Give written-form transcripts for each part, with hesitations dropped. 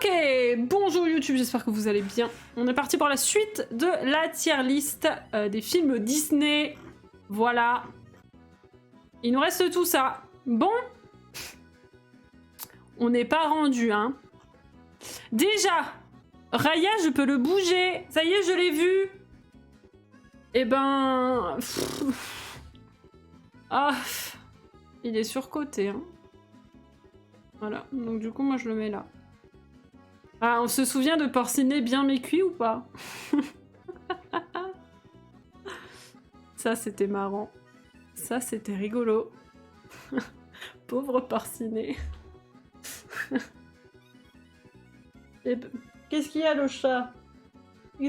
Ok, bonjour YouTube, j'espère que vous allez bien. On est parti pour la suite de la tier list des films Disney. Voilà. Il nous reste tout ça. Bon. On n'est pas rendu, hein. Déjà, Raya, je peux le bouger. Ça y est, je l'ai vu. Eh ben... Ah, il est surcoté, hein. Voilà, donc du coup, moi, je le mets là. Ah, on se souvient de Porcinet bien mécuit ou pas? Ça, c'était marrant. Ça, c'était rigolo. Pauvre Porcinet. Qu'est-ce qu'il y a, le chat?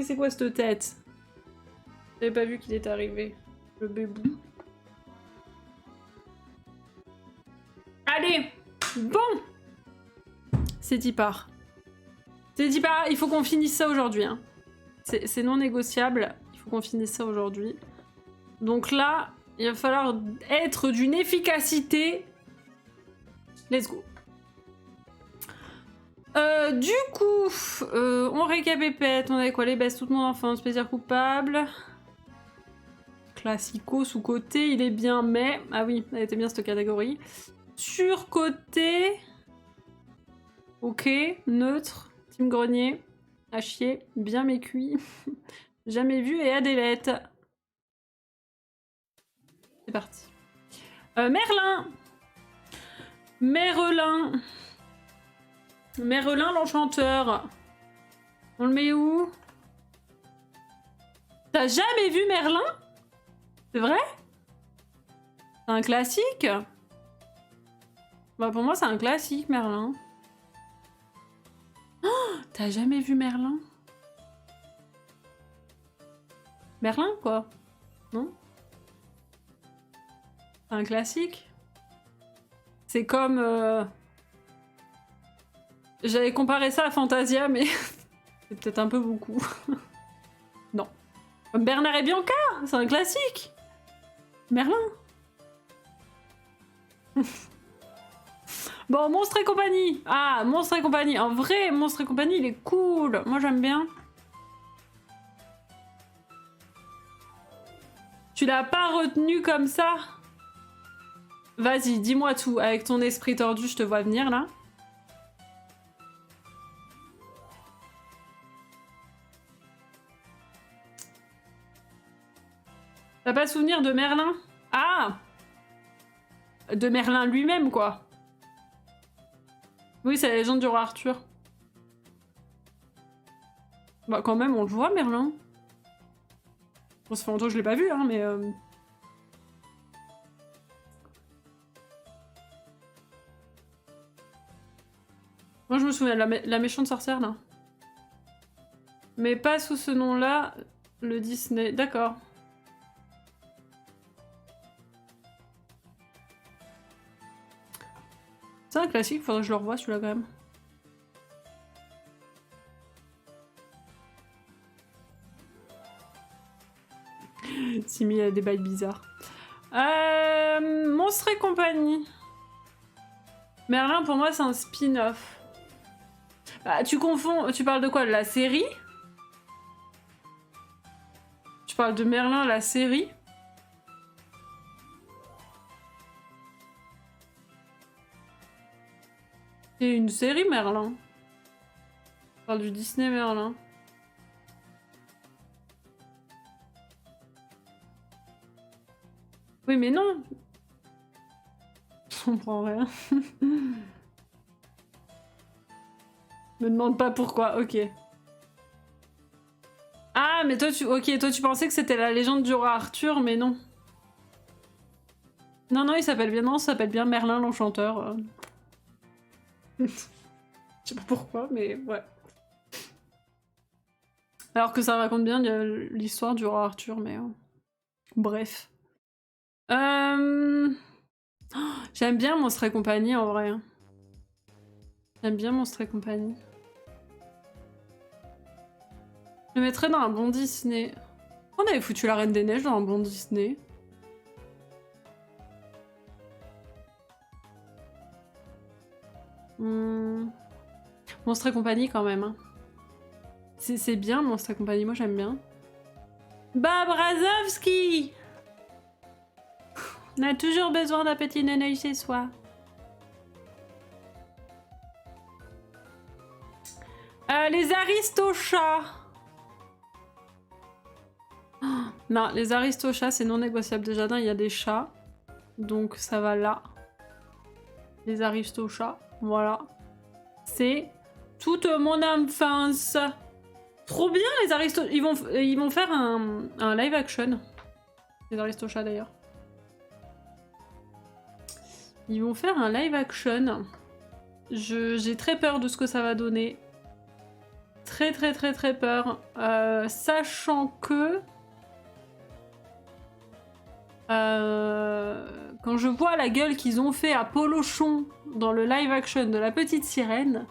C'est quoi cette tête? J'avais pas vu qu'il est arrivé. Le bébou. Allez! Bon! C'est dit par. C'est dit par, il faut qu'on finisse ça aujourd'hui. Hein. C'est non négociable. Il faut qu'on finisse ça aujourd'hui. Donc là, il va falloir être d'une efficacité. Let's go. Du coup, on récapépète. On avait quoi? Les baisses toute mon enfance, plaisir coupable. Classico sous-côté, il est bien, mais... Ah oui, elle était bien cette catégorie. Surcoté. Ok, neutre. Team Grenier. À chier. Bien mécuit. Jamais vu et Adélette. C'est parti. Merlin. Merlin. Merlin l'enchanteur. On le met où? T'as jamais vu Merlin? C'est vrai? C'est un classique? Bah pour moi c'est un classique Merlin. Oh, t'as jamais vu Merlin? Merlin quoi? Non? C'est un classique? C'est comme... J'avais comparé ça à Fantasia mais c'est peut-être un peu beaucoup. Non. Bernard et Bianca, c'est un classique. Merlin. Bon, Monstres et compagnie. Ah, Monstres et compagnie. En vrai, Monstres et compagnie, il est cool. Moi, j'aime bien. Tu l'as pas retenu comme ça? Vas-y, dis-moi tout. Avec ton esprit tordu, je te vois venir, là. T'as pas souvenir de Merlin? Ah! De Merlin lui-même, quoi. Oui, c'est la légende du roi Arthur. Bah quand même, on le voit, Merlin. Bon, ça fait longtemps que je l'ai pas vu, hein, mais... Moi, je me souviens de la méchante sorcière, là. Mais pas sous ce nom-là, le Disney. D'accord. C'est un classique, faudrait que je le revoie, celui-là, quand même. Simi a des bails bizarres. Monstres et compagnie. Merlin, pour moi, c'est un spin-off. Bah, tu confonds... Tu parles de quoi? De la série? Tu parles de Merlin, la série? C'est une série, Merlin. On parle du Disney Merlin. Oui, mais non. Je comprends rien. Me demande pas pourquoi, ok. Ah, mais toi, tu pensais que c'était la légende du roi Arthur, mais non. Non, non, il s'appelle bien... Non, ça s'appelle bien Merlin l'enchanteur. Je sais pas pourquoi, mais ouais. Alors que ça raconte bien l'histoire du roi Arthur, mais... Bref. Oh, j'aime bien Monstres et compagnie, en vrai. J'aime bien Monstres et compagnie. Je le mettrais dans un bon Disney. On avait foutu la Reine des Neiges dans un bon Disney. Monstre et compagnie quand même. Hein. C'est bien, Monstre et compagnie, moi j'aime bien. Bah, Brazowski! On a toujours besoin d'un petit neneuil chez soi. Les aristochats. Oh, non, les aristochats, c'est non négociable. Déjà, il y a des chats. Donc, ça va là. Les aristochats, voilà. C'est toute mon enfance. Trop bien, les aristochats. Ils vont faire un live action. Les aristochats, d'ailleurs. Ils vont faire un live action. J'ai très peur de ce que ça va donner. Très peur. Sachant que... quand je vois la gueule qu'ils ont fait à Polochon dans le live action de la petite sirène,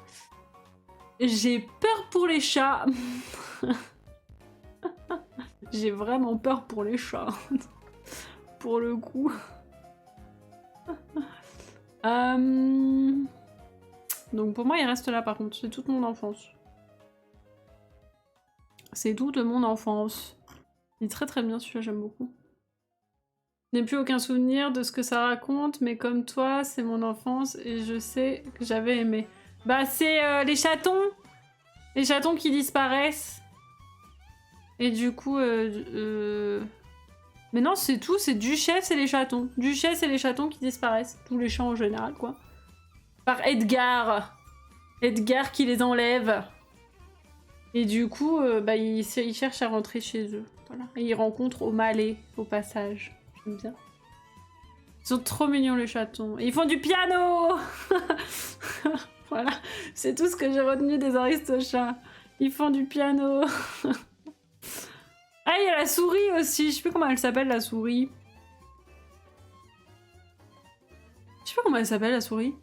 j'ai peur pour les chats. J'ai vraiment peur pour les chats. Pour le coup. Donc pour moi, il reste là par contre. C'est toute mon enfance. C'est toute mon enfance. Il est très bien celui-là, j'aime beaucoup. Je n'ai plus aucun souvenir de ce que ça raconte, mais comme toi, c'est mon enfance et je sais que j'avais aimé. Bah c'est les chatons. Les chatons qui disparaissent. Et du coup... Mais non, c'est tout, c'est Duchesse et les chatons. Duchesse et les chatons qui disparaissent. Tous les chats en général, quoi. Par Edgar. Edgar qui les enlève. Et du coup, bah, ils cherchent à rentrer chez eux. Voilà. Et ils rencontrent O'Malley, au passage. J'aime bien. Ils sont trop mignons, les chatons. Et ils font du piano. Voilà. C'est tout ce que j'ai retenu des aristochats. Ils font du piano. Ah, il y a la souris aussi. Je sais plus comment elle s'appelle, la souris. Je sais pas comment elle s'appelle, la souris.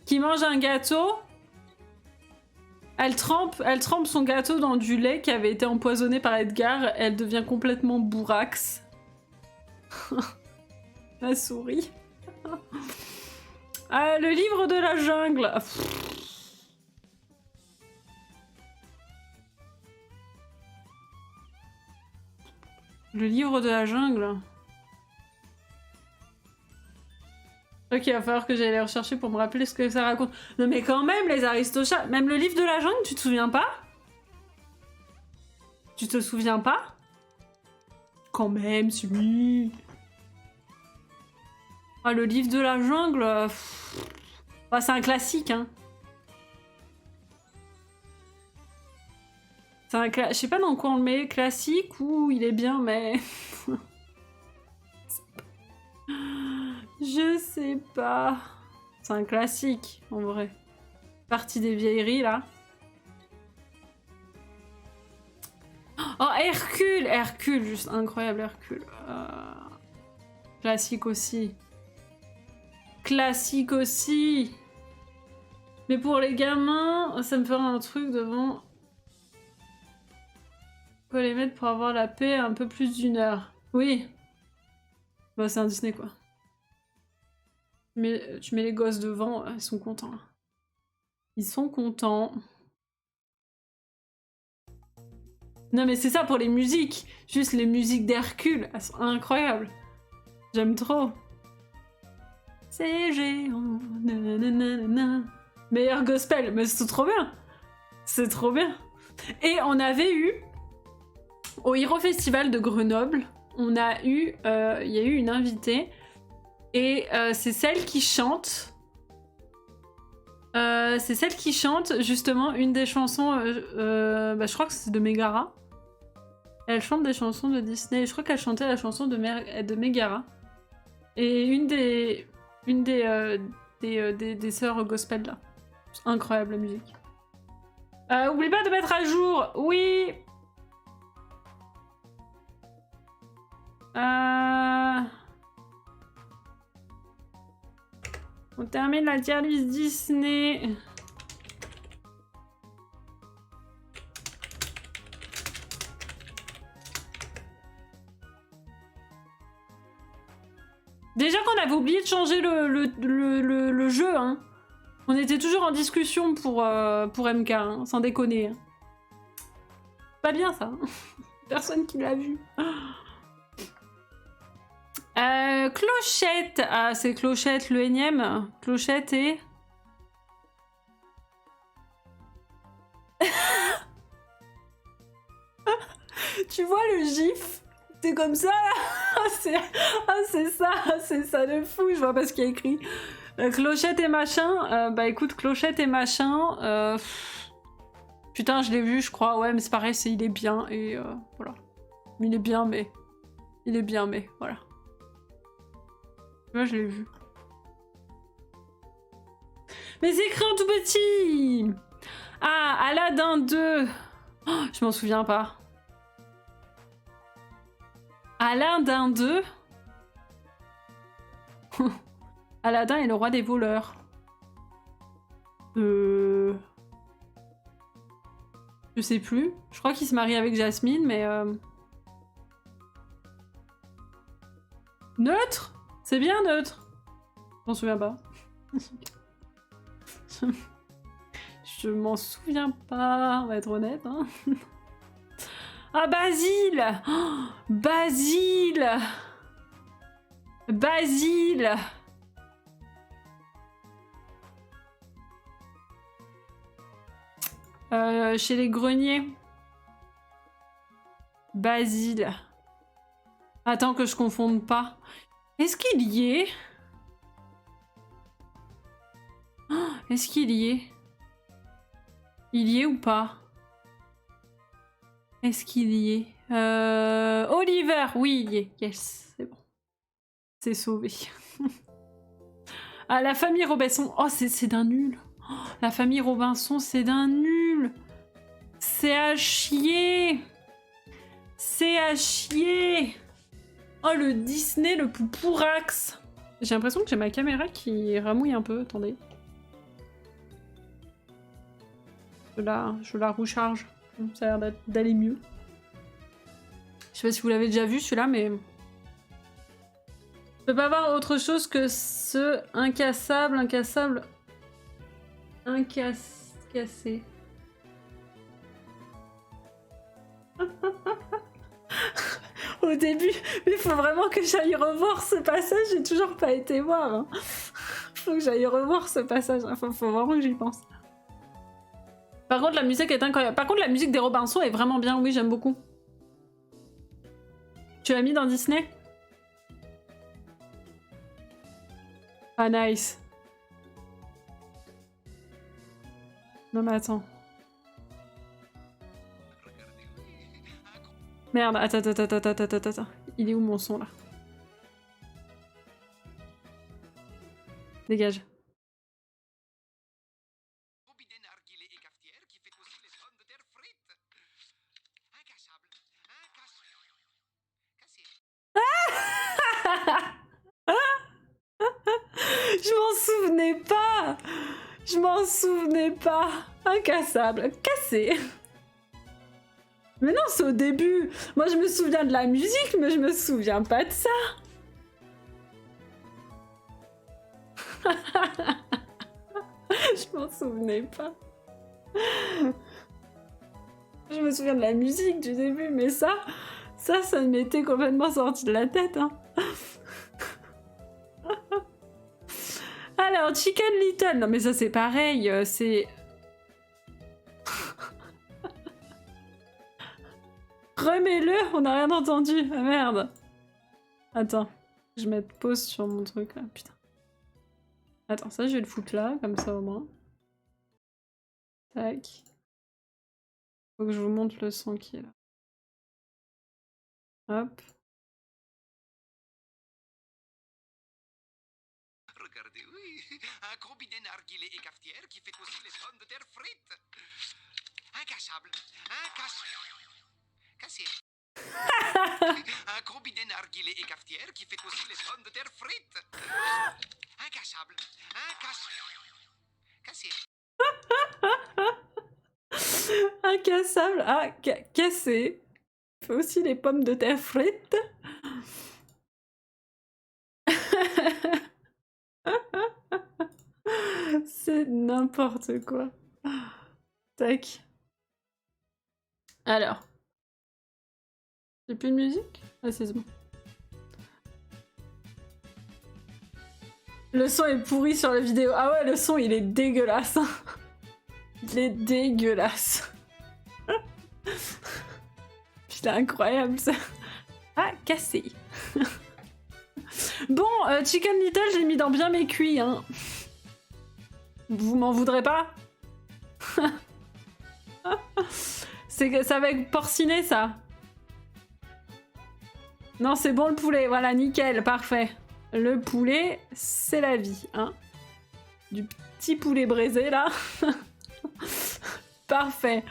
Qui mange un gâteau. Elle trempe son gâteau dans du lait qui avait été empoisonné par Edgar. Elle devient complètement bourrax. La souris. Ah, le livre de la jungle. Le livre de la jungle. Ok, il va falloir que j'aille les rechercher pour me rappeler ce que ça raconte. Non mais quand même, les aristochats... Même le livre de la jungle, tu te souviens pas? Tu te souviens pas? Quand même, si. Ah, le livre de la jungle... Bah, c'est un classique, hein. C'est un je sais pas dans quoi on le met, classique ou il est bien, mais... Je sais pas. C'est un classique, en vrai. Partie des vieilleries, là. Oh, Hercule! Hercule, juste incroyable, Hercule. Classique aussi. Classique aussi! Mais pour les gamins, ça me ferait un truc devant... Faut les mettre pour avoir la paix un peu plus d'une heure. Oui. Bah, c'est un Disney, quoi. Mais tu mets les gosses devant, ils sont contents. Ils sont contents. Non mais c'est ça pour les musiques. Juste les musiques d'Hercule, elles sont incroyables. J'aime trop. C'est géant, nanana. Meilleur gospel, mais c'est trop bien. C'est trop bien. Et on avait eu, au Hero Festival de Grenoble, on a eu, il y a eu une invitée, et c'est celle qui chante. C'est celle qui chante justement une des chansons, bah, je crois que c'est de Megara. Elle chante des chansons de Disney. Je crois qu'elle chantait la chanson de Megara. Et une des sœurs gospel là. C'est incroyable la musique. Oublie pas de mettre à jour. Oui. On termine la tier list Disney. Déjà qu'on avait oublié de changer le jeu, hein. On était toujours en discussion pour MK, hein, sans déconner. Hein. Pas bien ça. Personne qui l'a vu. Clochette. Ah, c'est Clochette le énième. Clochette et... Tu vois le gif? C'est comme ça là. C'est ça de fou. Je vois pas ce qu'il y a écrit. Clochette et machin. Bah écoute, Clochette et machin. Putain, je l'ai vu, je crois. Ouais, mais c'est pareil, il est bien et voilà. Il est bien, mais voilà. Moi, je l'ai vu. Mais c'est écrit en tout petit. Ah, Aladdin 2. Oh, je m'en souviens pas. Aladdin 2. Aladdin est le roi des voleurs. Je sais plus. Je crois qu'il se marie avec Jasmine, mais... Neutre? C'est bien neutre. Je m'en souviens pas. Je m'en souviens pas, on va être honnête. Hein. Ah, Basile! Oh, Basile! Basile! Chez les greniers. Basile. Attends que je confonde pas. Est-ce qu'il y est? Oh, est-ce qu'il y est? Il y est ou pas? Est-ce qu'il y est? Oliver! Oui, il y est. Yes, c'est bon. C'est sauvé. Ah, la famille Robinson. Oh, c'est d'un nul. Oh, la famille Robinson, c'est d'un nul. C'est à chier. C'est à chier. Oh, le Disney, le poupourax. J'ai l'impression que j'ai ma caméra qui ramouille un peu. Attendez. Je la recharge. Ça a l'air d'aller mieux. Je sais pas si vous l'avez déjà vu celui-là, mais... Je peux pas voir autre chose que ce incassable. Cassé. Au début, mais il faut vraiment que j'aille revoir ce passage, j'ai toujours pas été voir. Hein. Faut que j'aille revoir ce passage, faut vraiment que j'y pense. Par contre, la musique est incroyable. Par contre, la musique des Robinson est vraiment bien, oui, j'aime beaucoup. Tu l'as mis dans Disney? Ah, nice. Non, mais attends. Merde, attends. Il est où mon son, là? Dégage. Je m'en souvenais pas. Incassable. Cassé. Mais non, c'est au début. Moi, je me souviens de la musique, mais je me souviens pas de ça. Je m'en souvenais pas. Je me souviens de la musique du début, mais ça m'était complètement sorti de la tête. Hein. Alors, Chicken Little. Non, mais ça, c'est pareil. C'est... Remets-le, on n'a rien entendu. Ah, merde. Attends, je vais mettre pause sur mon truc, là. Putain. Attends, ça, je vais le foutre là, comme ça, au moins. Tac. Faut que je vous montre le son qui est là. Hop. Regardez, oui, un gros bidet narguilé et cafetière qui fait aussi les pommes de terre frites. Incassable, cassé. Un gros bidet narguilé et cafetière qui fait aussi les pommes de terre frites. Incassable, cassé. Incassable, cassé. Il fait aussi les pommes de terre frites. C'est C'est n'importe quoi. Tac. Alors. J'ai plus de musique? Ah, c'est bon. Le son est pourri sur la vidéo. Ah ouais, le son, il est dégueulasse. Il est dégueulasse. C'est incroyable, ça. Ah, cassé. Bon, Chicken Little, je l'ai mis dans bien mes cuits, hein. Vous m'en voudrez pas? Ça va être porciné, ça. Non, c'est bon le poulet. Voilà, nickel, parfait. Le poulet, c'est la vie, hein. Du petit poulet braisé, là. Parfait.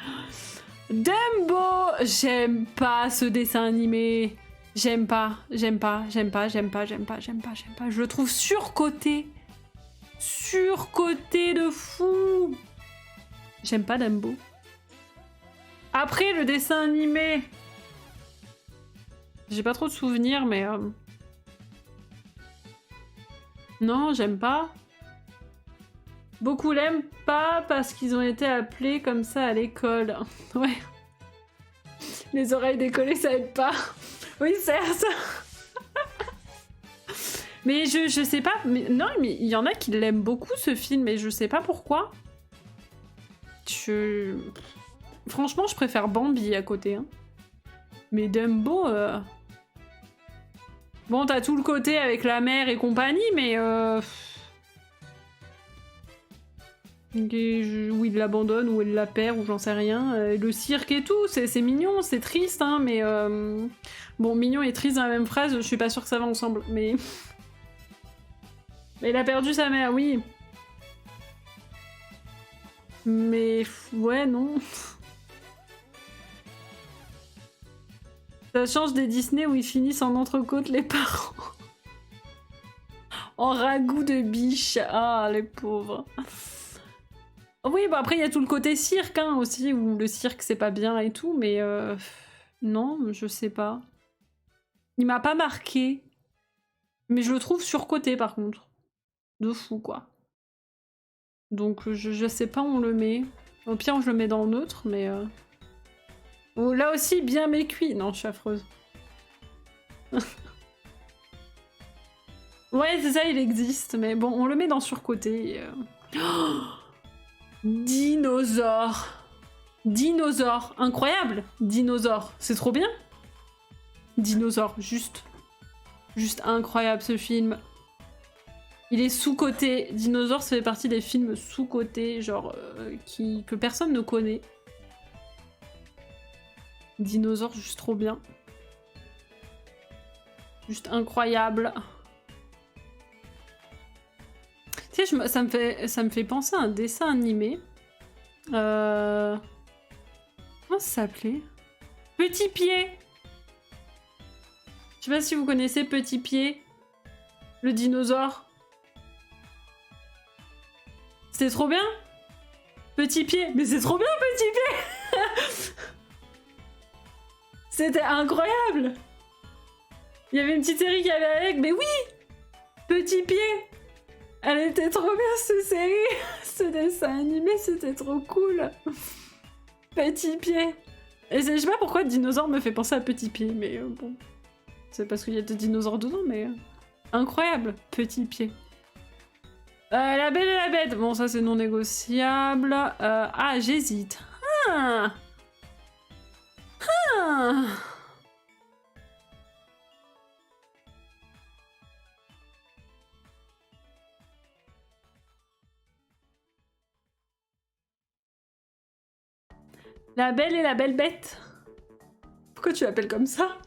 Dumbo! J'aime pas ce dessin animé. J'aime pas. Je le trouve surcoté. Surcoté de fou. J'aime pas Dumbo. Après, le dessin animé... J'ai pas trop de souvenirs, mais... Non, j'aime pas. Beaucoup l'aiment pas parce qu'ils ont été appelés comme ça à l'école. Ouais. Les oreilles décollées, ça aide pas. Oui, certes. Mais je sais pas. Mais, non, mais il y en a qui l'aiment beaucoup, ce film, et je sais pas pourquoi. Franchement, je préfère Bambi à côté. Hein. Mais Dumbo... Bon, t'as tout le côté avec la mère et compagnie, mais... Où il l'abandonne, où il la perd, ou j'en sais rien. Le cirque et tout, c'est mignon, c'est triste, hein, mais... Bon, mignon et triste dans la même phrase, je suis pas sûre que ça va ensemble, mais... Mais il a perdu sa mère, oui. Mais... Ouais, non... Ça change des Disney où ils finissent en entrecôte les parents. En ragoût de biche. Ah, les pauvres. Oui, bah après, il y a tout le côté cirque hein, aussi, où le cirque, c'est pas bien et tout, mais... Non, je sais pas. Il m'a pas marqué. Mais je le trouve surcoté, par contre. De fou, quoi. Donc, je sais pas où on le met. Au pire, je le mets dans neutre, mais... Oh, là aussi, bien mécuit. Non, je suis affreuse. Ouais, c'est ça, il existe. Mais bon, on le met dans surcoté. Oh, dinosaure. Dinosaure. Incroyable. Dinosaure. C'est trop bien. Dinosaure. Juste incroyable, ce film. Il est sous-coté. Dinosaure, ça fait partie des films sous-cotés, genre, que personne ne connaît. Dinosaure, juste trop bien. Juste incroyable. Tu sais, ça me fait penser à un dessin animé. Comment ça s'appelait? Petit Pied. Je sais pas si vous connaissez Petit Pied. Le dinosaure. C'était trop bien. Petit Pied. Mais c'est trop bien, Petit Pied. C'était incroyable. Il y avait une petite série qui allait avec, mais oui. Petit Pied. Elle était trop bien, cette série. Ce dessin animé, c'était trop cool. Petit Pied. Et je sais pas pourquoi Dinosaure me fait penser à Petit Pied, mais bon. C'est parce qu'il y a des dinosaures dedans, mais... Incroyable, Petit Pied. La Belle et la Bête. Bon, ça, c'est non négociable. Ah, j'hésite. La Belle et la Belle Bête. Pourquoi tu l'appelles comme ça?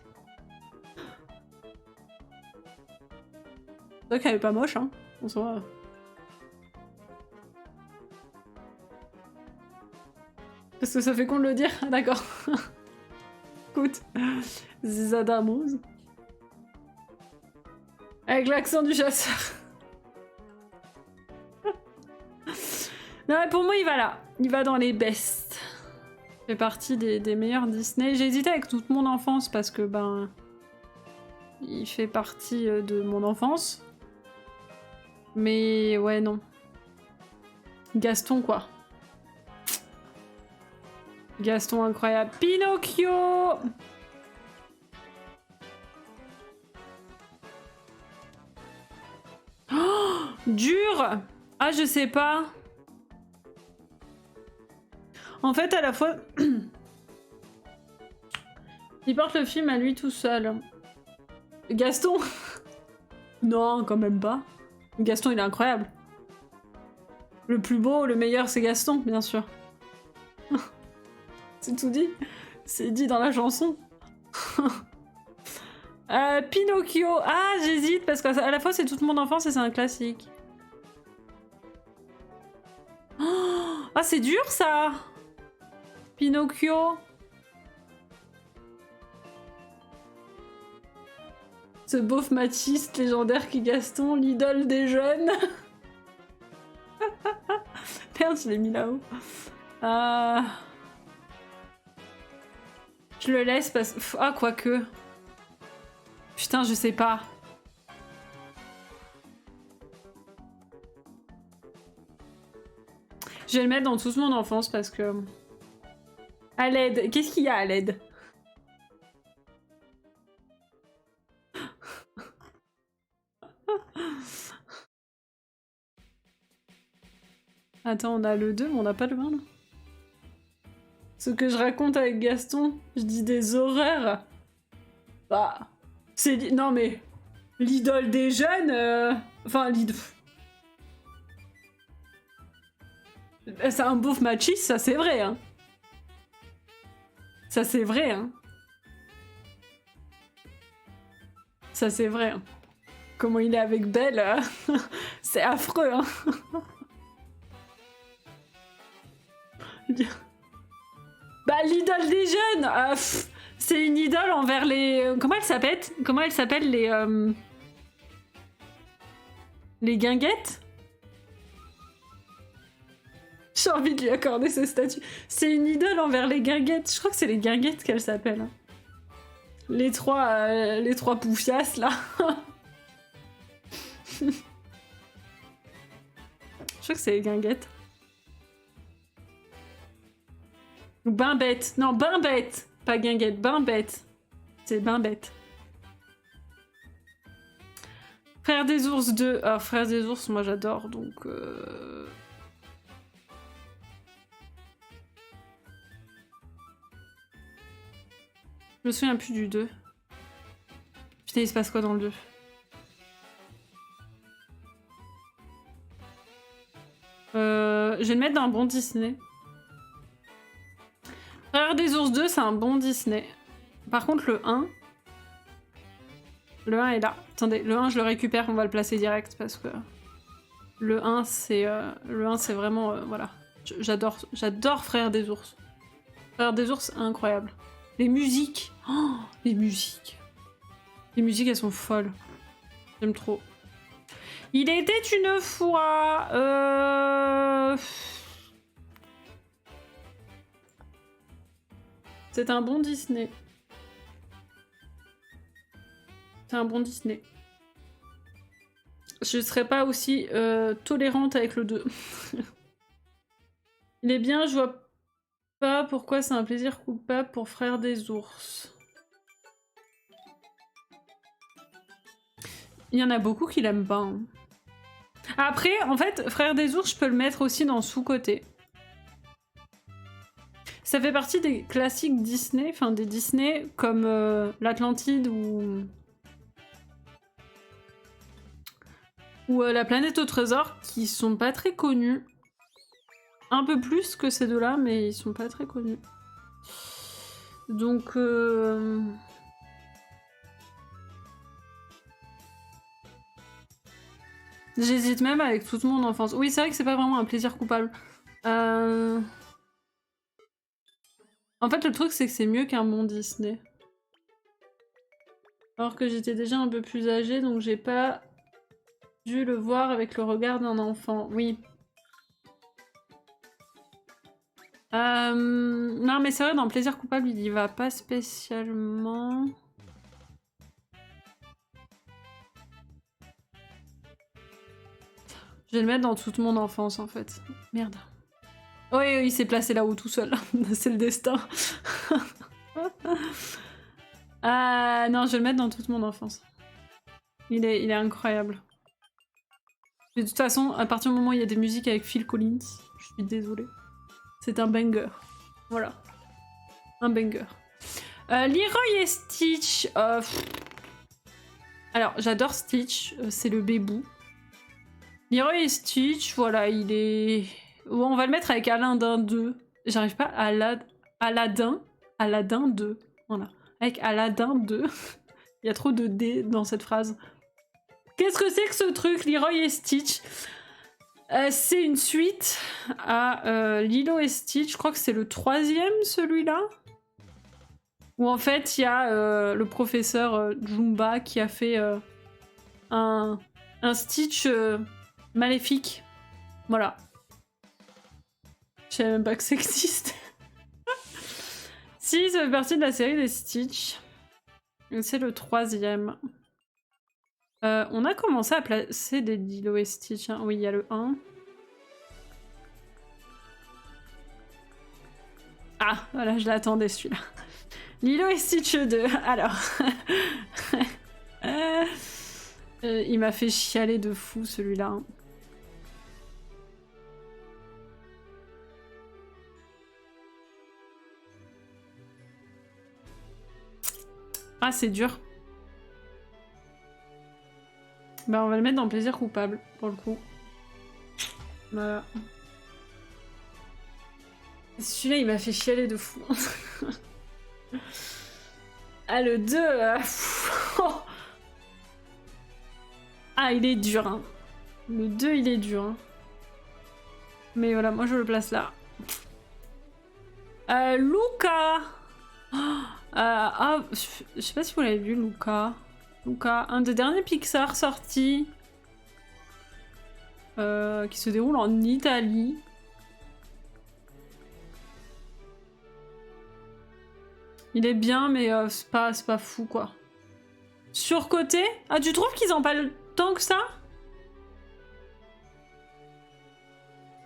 C'est vrai qu'elle est pas moche, hein. On s'en va. Parce que ça fait con de le dire. D'accord. Écoute. Zadamouz. Avec l'accent du chasseur. Non, mais pour moi, il va là. Il va dans les bests. Il fait partie des meilleurs Disney. J'ai hésité avec toute mon enfance parce que, ben... Il fait partie de mon enfance. Mais ouais, non. Gaston, quoi. Gaston, incroyable. Pinocchio! Oh, dur! Ah, je sais pas. En fait, à la fois... il porte le film à lui tout seul. Gaston? Non, quand même pas. Gaston, il est incroyable. Le plus beau, le meilleur, c'est Gaston, bien sûr. C'est tout dit. C'est dit dans la chanson. Pinocchio. Ah, j'hésite parce qu'à la fois c'est toute mon enfance et c'est un classique. Oh, ah, c'est dur ça. Pinocchio. Ce beauf machiste légendaire qui Gaston, l'idole des jeunes. Merde, je l'ai mis là-haut. Je le laisse parce... Ah, quoique. Putain, je sais pas. Je vais le mettre dans toute mon enfance parce que... À l'aide. Qu'est-ce qu'il y a à l'aide? Attends, on a le 2, mais on n'a pas le 1, là. Ce que je raconte avec Gaston, je dis des horreurs. Bah... C'est... Non, mais... L'idole des jeunes... Enfin, l'idole... C'est un beauf machiste, ça c'est vrai, hein. Ça c'est vrai, hein. Ça c'est vrai, hein. Comment il est avec Belle, c'est affreux, hein. Bah, l'idole des jeunes, c'est une idole envers les... Comment elle s'appelle? Comment elle s'appelle les guinguettes? J'ai envie de lui accorder ce statut. C'est une idole envers les guinguettes. Je crois que c'est les guinguettes qu'elle s'appelle. Les trois poufias, là. Je crois que c'est les guinguettes. Ou Bimbette. Non, Bimbette. Pas guinguette, Bimbette. C'est Bimbette. Frère des ours 2. Alors, Frère des ours, moi j'adore, donc... Je me souviens plus du 2. Putain, il se passe quoi dans le 2? Je vais le mettre dans un bon Disney. Frère des ours 2, c'est un bon Disney. Par contre, le 1... Le 1 est là. Attendez, le 1, je le récupère, on va le placer direct, parce que... Le 1, c'est vraiment... voilà. J'adore Frère des ours. Frère des ours, incroyable. Les musiques. Oh, les musiques. Les musiques, elles sont folles. J'aime trop. Il était une fois... C'est un bon Disney. C'est un bon Disney. Je serais pas aussi tolérante avec le 2. Il est bien, je vois pas pourquoi c'est un plaisir coupable pour Frère des ours. Il y en a beaucoup qui l'aiment pas. Hein. Après, en fait, Frère des ours, je peux le mettre aussi dans sous-côté. Ça fait partie des classiques Disney, enfin des Disney comme l'Atlantide ou La planète au trésor, qui sont pas très connus. Un peu plus que ces deux-là, mais ils sont pas très connus. Donc... J'hésite même avec toute mon enfance. Oui, c'est vrai que c'est pas vraiment un plaisir coupable. En fait, le truc, c'est que c'est mieux qu'un bon Disney. Alors que j'étais déjà un peu plus âgée, donc j'ai pas dû le voir avec le regard d'un enfant. Oui. Non, mais c'est vrai, dans Plaisir coupable, il y va pas spécialement. Je vais le mettre dans toute mon enfance, en fait. Merde. Oui, il s'est placé là-haut tout seul. C'est le destin. Ah non, je vais le mettre dans toute mon enfance. Il est incroyable. De toute façon, à partir du moment où il y a des musiques avec Phil Collins, je suis désolée. C'est un banger. Voilà. Un banger. Leroy et Stitch. Alors, j'adore Stitch. C'est le bébou. Leroy et Stitch, voilà, il est... Bon, on va le mettre avec Aladdin 2. J'arrive pas à Aladdin. Aladdin 2. Voilà. Avec Aladdin 2. Il y a trop de D dans cette phrase. Qu'est-ce que c'est que ce truc, Leroy et Stitch? C'est une suite à Lilo et Stitch. Je crois que c'est le 3e, celui-là. Où en fait, il y a le professeur Jumba qui a fait un Stitch maléfique. Voilà. Je savais même pas que ça existe. Si, ça fait partie de la série des Stitch. C'est le 3e. On a commencé à placer des Lilo et Stitch. Hein. Oui, il y a le 1. Ah, voilà, je l'attendais celui-là. Lilo et Stitch 2. Alors. Il m'a fait chialer de fou celui-là. Ah, c'est dur. Bah, on va le mettre dans plaisir coupable, pour le coup. Voilà. Celui-là, il m'a fait chialer de fou. Ah, le 2... Oh. Ah, il est dur, hein. Le 2, il est dur, hein. Mais voilà, moi, je le place là. Luca. Je sais pas si vous l'avez vu, Luca. Luca, un des derniers Pixar sortis. Qui se déroule en Italie. Il est bien, mais c'est pas fou, quoi. Surcoté? Ah, tu trouves qu'ils en parlent tant que ça?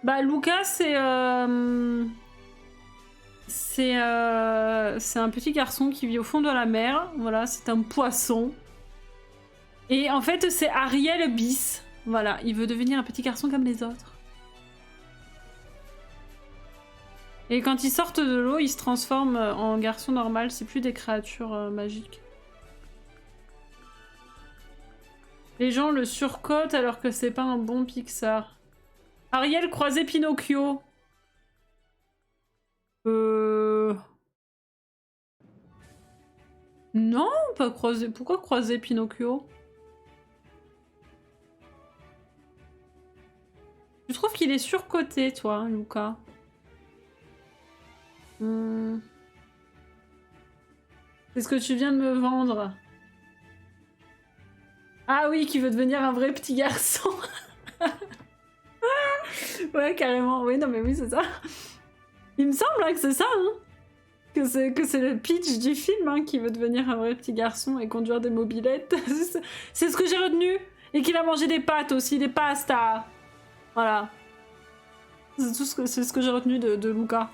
Bah, Luca, c'est un petit garçon qui vit au fond de la mer. Voilà, c'est un poisson. Et en fait, c'est Ariel bis. Voilà, il veut devenir un petit garçon comme les autres. Et quand ils sortent de l'eau, ils se transforment en garçon normal. C'est plus des créatures magiques. Les gens le surcotent alors que c'est pas un bon Pixar. Ariel croisé Pinocchio. Non, pas croiser. Pourquoi croiser Pinocchio? Tu trouves qu'il est surcoté, toi, Luca? C'est ce que tu viens de me vendre. Ah oui, qui veut devenir un vrai petit garçon. Ouais, carrément. Oui, non, mais oui, c'est ça. Il me semble hein, que c'est ça, hein. Que c'est le pitch du film, hein, qui veut devenir un vrai petit garçon et conduire des mobylettes. C'est ce que j'ai retenu. Et qu'il a mangé des pâtes aussi, des pastas. Voilà. C'est ce que j'ai retenu de Luca.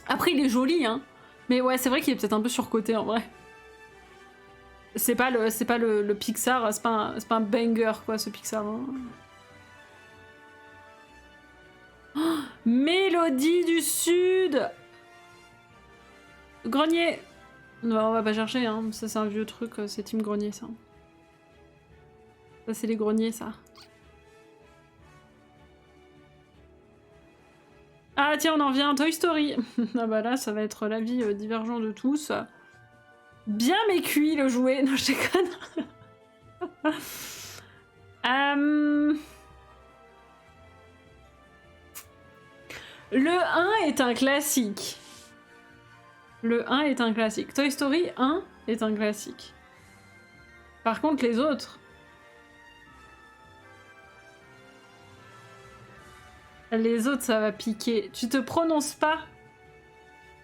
Après, il est joli, hein. Mais ouais, c'est vrai qu'il est peut-être un peu surcoté, en vrai. C'est pas le Pixar, c'est pas un banger, quoi, ce Pixar. Hein. Oh, Mélodie du Sud. Grenier. Non, on va pas chercher, hein. Ça, c'est un vieux truc, c'est Team Grenier, ça. Ça, c'est les greniers, ça. Ah tiens, on en revient à Toy Story. Ah bah là, ça va être l'avis divergent de tous. Bien mécuit le jouet. Non, je déconne. Le 1 est un classique. Le 1 est un classique. Toy Story 1 est un classique. Par contre, les autres... Les autres, ça va piquer. Tu te prononces pas?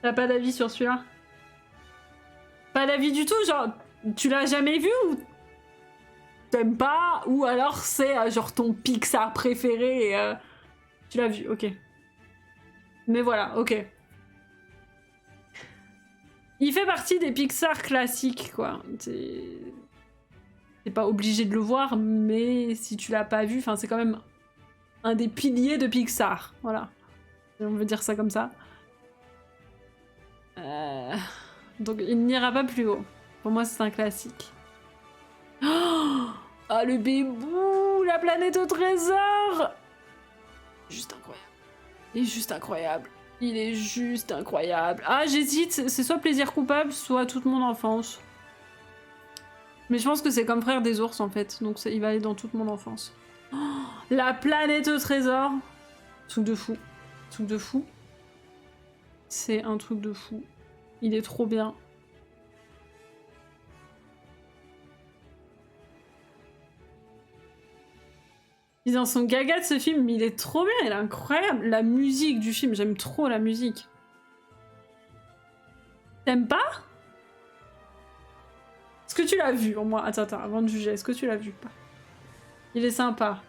T'as pas d'avis sur celui-là? Pas d'avis du tout? Genre, tu l'as jamais vu ou... t'aimes pas, ou alors c'est genre ton Pixar préféré et tu l'as vu, ok. Mais voilà, ok. Il fait partie des Pixar classiques, quoi. T'es pas obligé de le voir, mais si tu l'as pas vu, enfin c'est quand même un des piliers de Pixar, voilà. On veut dire ça comme ça. Donc il n'ira pas plus haut. Pour moi c'est un classique. Oh ah le bébou, la planète au trésor. Juste incroyable. Il est juste incroyable. Il est juste incroyable. Ah j'hésite, c'est soit Plaisir coupable, soit Toute mon enfance. Mais je pense que c'est comme Frère des ours en fait, donc il va aller dans Toute mon enfance. Oh, la planète au trésor. Truc de fou. Truc de fou. C'est un truc de fou. Il est trop bien. Ils en sont gaga de ce film, mais il est trop bien, il est incroyable. La musique du film, j'aime trop la musique. T'aimes pas? Est-ce que tu l'as vu au moins? Attends, avant de juger, est-ce que tu l'as vu ou pas? Il est sympa.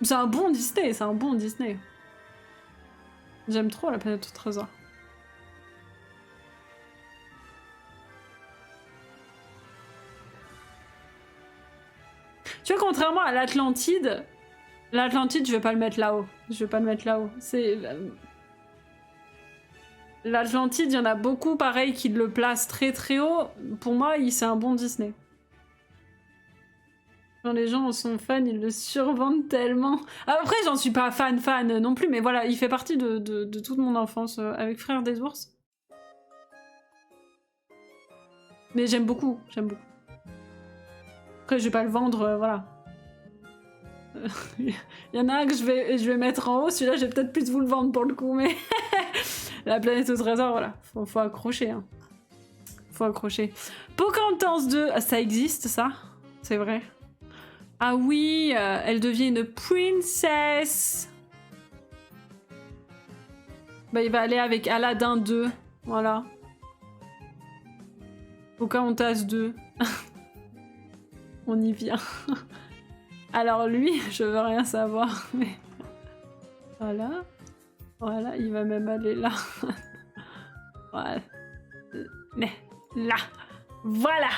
C'est un bon Disney, c'est un bon Disney. J'aime trop la planète au trésor. Tu vois, contrairement à l'Atlantide, je vais pas le mettre là-haut. Je vais pas le mettre là-haut. C'est... L'Atlantide, il y en a beaucoup, pareil, qui le placent très très haut. Pour moi, c'est un bon Disney. Quand les gens sont fans, ils le survendent tellement. Après, j'en suis pas fan non plus, mais voilà, il fait partie de toute mon enfance avec Frère des ours. Mais j'aime beaucoup, j'aime beaucoup. Après, je vais pas le vendre, voilà. Il y en a un que je vais mettre en haut, celui-là, je vais peut-être plus vous le vendre pour le coup, mais... La planète au trésor, voilà, faut accrocher. Hein. Faut accrocher. Pocahontas 2, ça existe, ça? C'est vrai. Ah oui, elle devient une princesse. Bah, il va aller avec Aladdin 2, voilà. Pocahontas 2. On y vient. Alors lui, je veux rien savoir, mais... Voilà. Voilà, il va même aller là. Voilà. Mais là. Voilà.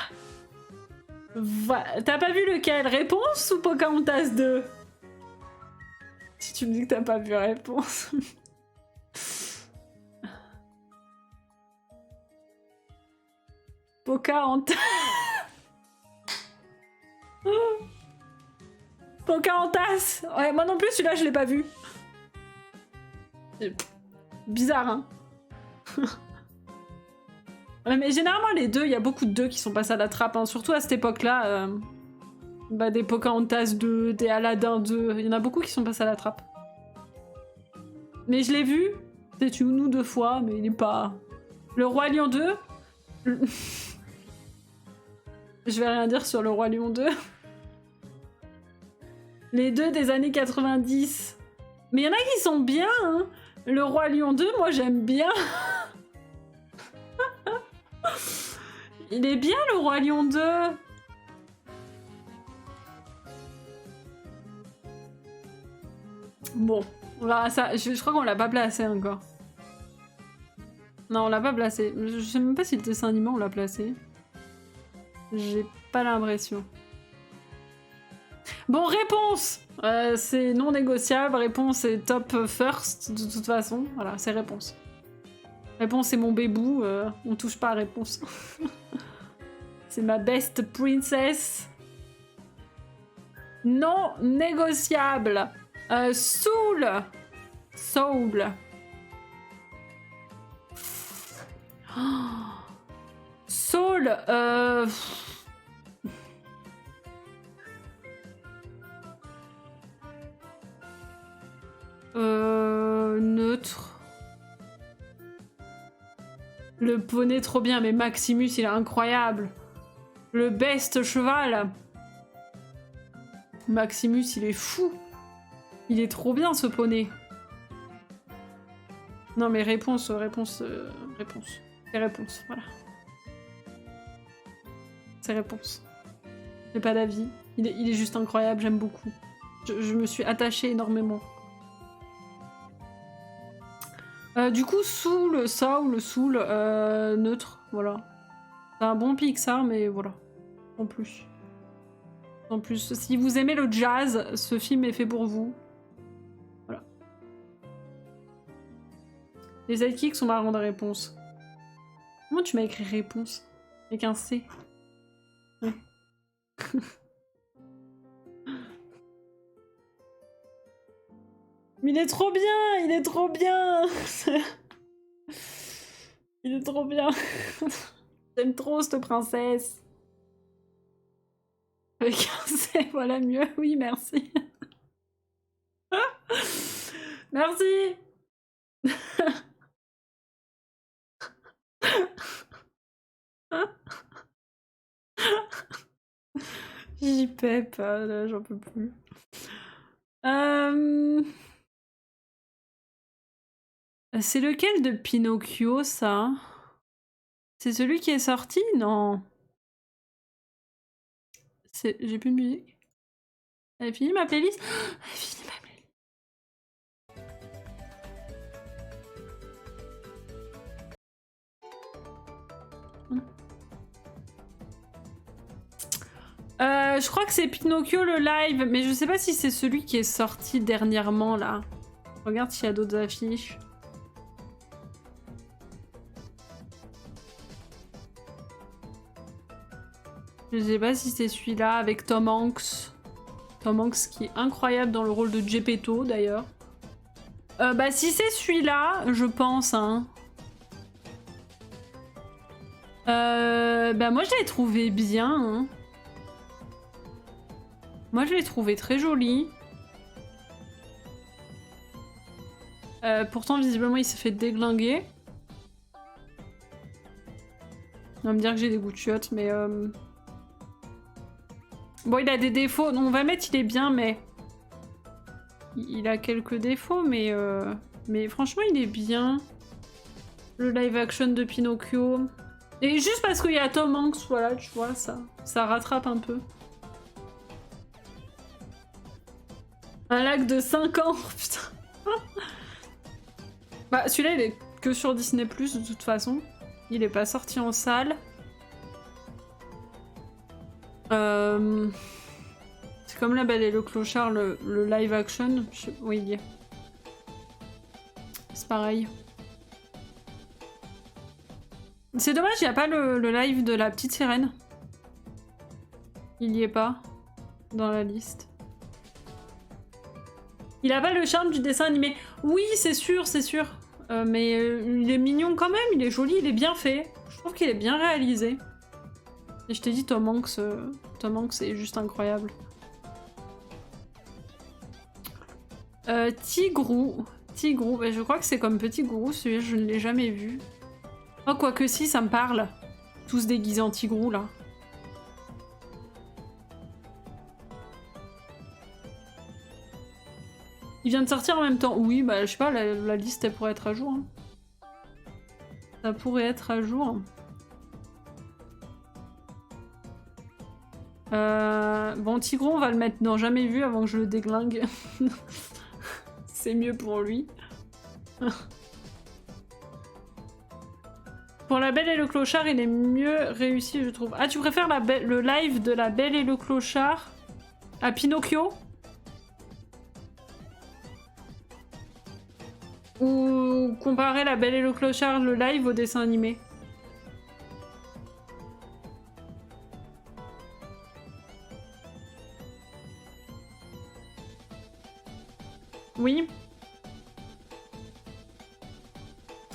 T'as pas vu lequel? Réponse ou Pocahontas 2? Si tu me dis que t'as pas vu réponse. Pocahontas. Pocahontas. Ouais, moi non plus, celui-là, je l'ai pas vu. Bizarre, hein. Ouais, mais généralement, les deux, il y a beaucoup de deux qui sont passés à la trappe, hein. Surtout à cette époque-là. Bah, des Pocahontas 2, des Aladdin 2, il y en a beaucoup qui sont passés à la trappe. Mais je l'ai vu, peut-être une ou deux fois, mais il est pas... Le Roi Lion 2... Je vais rien dire sur le Roi Lion 2. Les deux des années 90. Mais il y en a qui sont bien, hein. Le Roi Lion 2, moi j'aime bien. Il est bien le Roi Lion 2. Bon, on verra ça. Je crois qu'on l'a pas placé encore. Non, on l'a pas placé. Je sais même pas si le dessin animé on l'a placé. J'ai pas l'impression. Bon, réponse. C'est non négociable. Réponse c'est top first de toute façon. Voilà, c'est réponse. Réponse c'est mon bébou. On touche pas à réponse. C'est ma best princess. Non négociable. Soul. Soul. Oh. Soul. Neutre. Le poney trop bien, mais Maximus il est incroyable. Le best cheval. Maximus il est fou. Il est trop bien ce poney. Non mais réponse. C'est réponse, voilà. C'est réponse. J'ai pas d'avis. Il est juste incroyable, j'aime beaucoup. Je me suis attachée énormément. Du coup, Soul, neutre, voilà. C'est un bon Pixar, mais voilà. En plus. En plus, si vous aimez le jazz, ce film est fait pour vous. Voilà. Les sidekicks sont marrants de réponse. Comment tu m'as écrit réponse? Avec un C. Ouais. Mais il est trop bien! Il est trop bien! Il est trop bien! J'aime trop cette princesse! Avec un C, voilà mieux. Oui, merci. Merci! J-Pep, là, j'en peux plus. C'est lequel de Pinocchio, ça? C'est celui qui est sorti? Non. J'ai plus de musique. Elle a fini ma playlist? Elle a fini ma playlist. Je crois que c'est Pinocchio le live, mais je sais pas si c'est celui qui est sorti dernièrement là. Regarde s'il y a d'autres affiches. Je sais pas si c'est celui-là avec Tom Hanks. Tom Hanks qui est incroyable dans le rôle de Geppetto d'ailleurs. Bah si c'est celui-là, je pense hein. Bah moi je l'ai trouvé bien hein. Moi je l'ai trouvé très joli. Pourtant visiblement il s'est fait déglinguer. On va me dire que j'ai des goûts de chiottes mais bon il a des défauts, on va mettre il est bien mais... Il a quelques défauts mais franchement il est bien. Le live action de Pinocchio. Et juste parce qu'il y a Tom Hanks, voilà tu vois ça rattrape un peu. Un lac de 5 ans, putain. Bah celui-là il est que sur Disney+, de toute façon. Il est pas sorti en salle. C'est comme La Belle et le Clochard, le live action. Oui, il y est. C'est pareil. C'est dommage, il n'y a pas le live de La Petite Sirène. Il y est pas dans la liste. Il a pas le charme du dessin animé. Oui, c'est sûr, c'est sûr. Mais il est mignon quand même, il est joli, il est bien fait. Je trouve qu'il est bien réalisé. Et je t'ai dit, Tom Hanks est juste incroyable. Tigrou, bah, je crois que c'est comme Petit Gourou, celui-là je ne l'ai jamais vu. Oh, quoique si, ça me parle. Tous déguisés en Tigrou, là. Il vient de sortir en même temps. Oui, bah je sais pas, la liste elle pourrait être à jour. Hein. Ça pourrait être à jour. Bon, Tigrou, on va le mettre dans jamais vu avant que je le déglingue. C'est mieux pour lui. Pour La Belle et le Clochard, il est mieux réussi, je trouve. Ah, tu préfères le live de La Belle et le Clochard à Pinocchio? Ou comparer La Belle et le Clochard, le live, au dessin animé? Oui.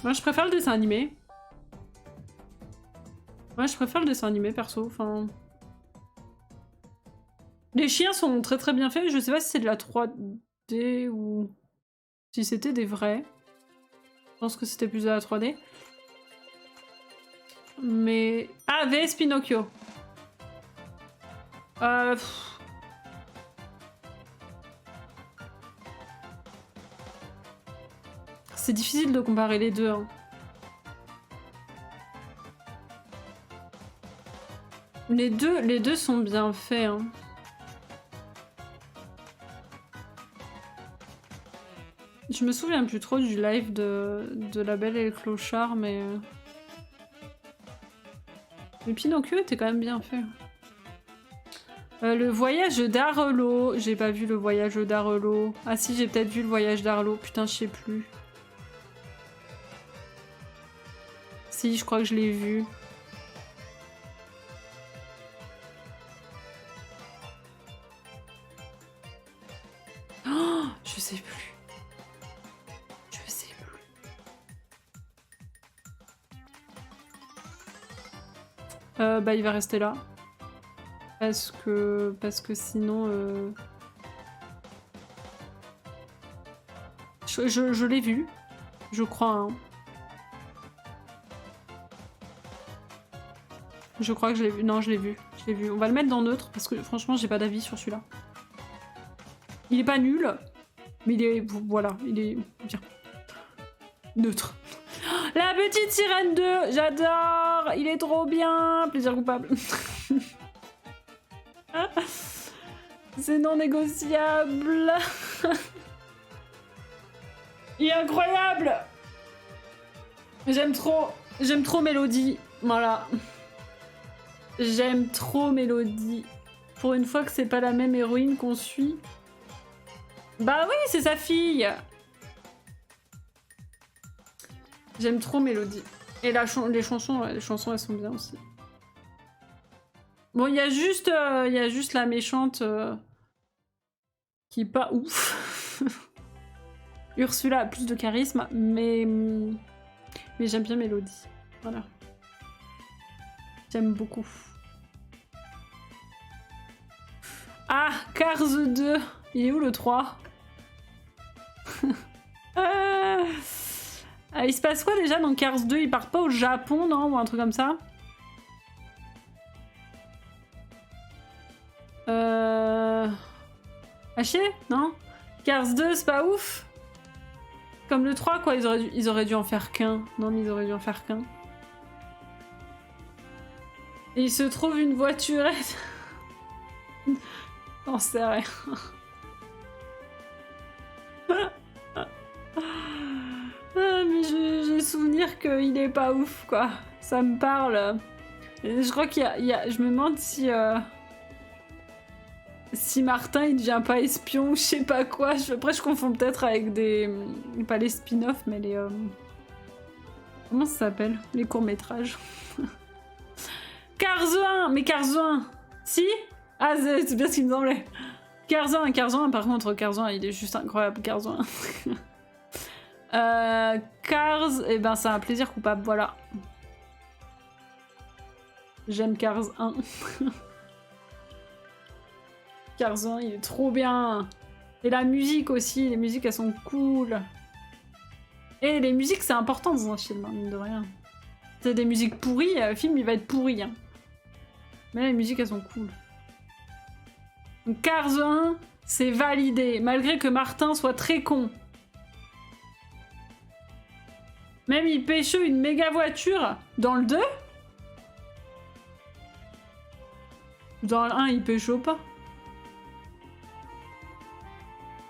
Moi, je préfère le dessin animé. Moi, je préfère le dessin animé, perso. Enfin... Les chiens sont très très bien faits. Je sais pas si c'est de la 3D ou... si c'était des vrais. Je pense que c'était plus de la 3D. Mais... Ah, VS Pinocchio. C'est difficile de comparer les deux. Hein. Les deux sont bien faits. Hein. Je me souviens plus trop du live de La Belle et le Clochard, mais... Le Pinocchio était quand même bien fait. Le voyage d'Arlo. J'ai pas vu le voyage d'Arlo. Ah si, j'ai peut-être vu le voyage d'Arlo. Putain, je sais plus. Si, je crois que je l'ai vu. Oh, je sais plus. Je sais plus. Bah, il va rester là. Parce que sinon... Je l'ai vu. Je crois, hein. Je crois que je l'ai vu. Non, je l'ai vu. Je l'ai vu. On va le mettre dans neutre parce que franchement, j'ai pas d'avis sur celui-là. Il est pas nul, mais il est... Voilà, il est bien. Neutre. La petite sirène 2, j'adore. Il est trop bien. Plaisir coupable. C'est non négociable. Il est incroyable. J'aime trop Mélodie. Voilà. J'aime trop Mélodie. Pour une fois que c'est pas la même héroïne qu'on suit. Bah oui, c'est sa fille. J'aime trop Mélodie. Et les chansons, elles sont bien aussi. Bon, il y a juste la méchante qui est pas ouf. Ursula a plus de charisme, mais j'aime bien Mélodie. Voilà. J'aime beaucoup. Ah, Cars 2. Il est où le 3? Il se passe quoi déjà dans Cars 2? Ils partent pas au Japon, non? Ou un truc comme ça? À chier? Non? Cars 2, c'est pas ouf? Comme le 3, quoi. Ils auraient dû en faire qu'un. Non, mais ils auraient dû en faire qu'un. Et il se trouve une voiturette. J'en sais rien. Mais j'ai souvenir qu'il est pas ouf, quoi. Ça me parle. Et je crois qu'il y a... Je me demande si Martin il devient pas espion ou je sais pas quoi. Après je confonds peut-être avec des... Pas les spin-offs mais les... Comment ça s'appelle? Les courts-métrages. Cars 1. Mais Cars 1. Si? Ah c'est bien ce qu'il me semblait. Cars 1 par contre, Cars 1 il est juste incroyable. Cars 1. Cars, et ben c'est un plaisir coupable, voilà. J'aime Cars 1. Cars 1, il est trop bien. Et la musique aussi, les musiques elles sont cool. Et les musiques c'est important dans un film, hein, mine de rien. C'est des musiques pourries, le film il va être pourri. Hein. Mais les musiques elles sont cool. Donc Cars 1, c'est validé, malgré que Martin soit très con. Même il pécho une méga voiture dans le 2. Dans le 1, il pécho pas.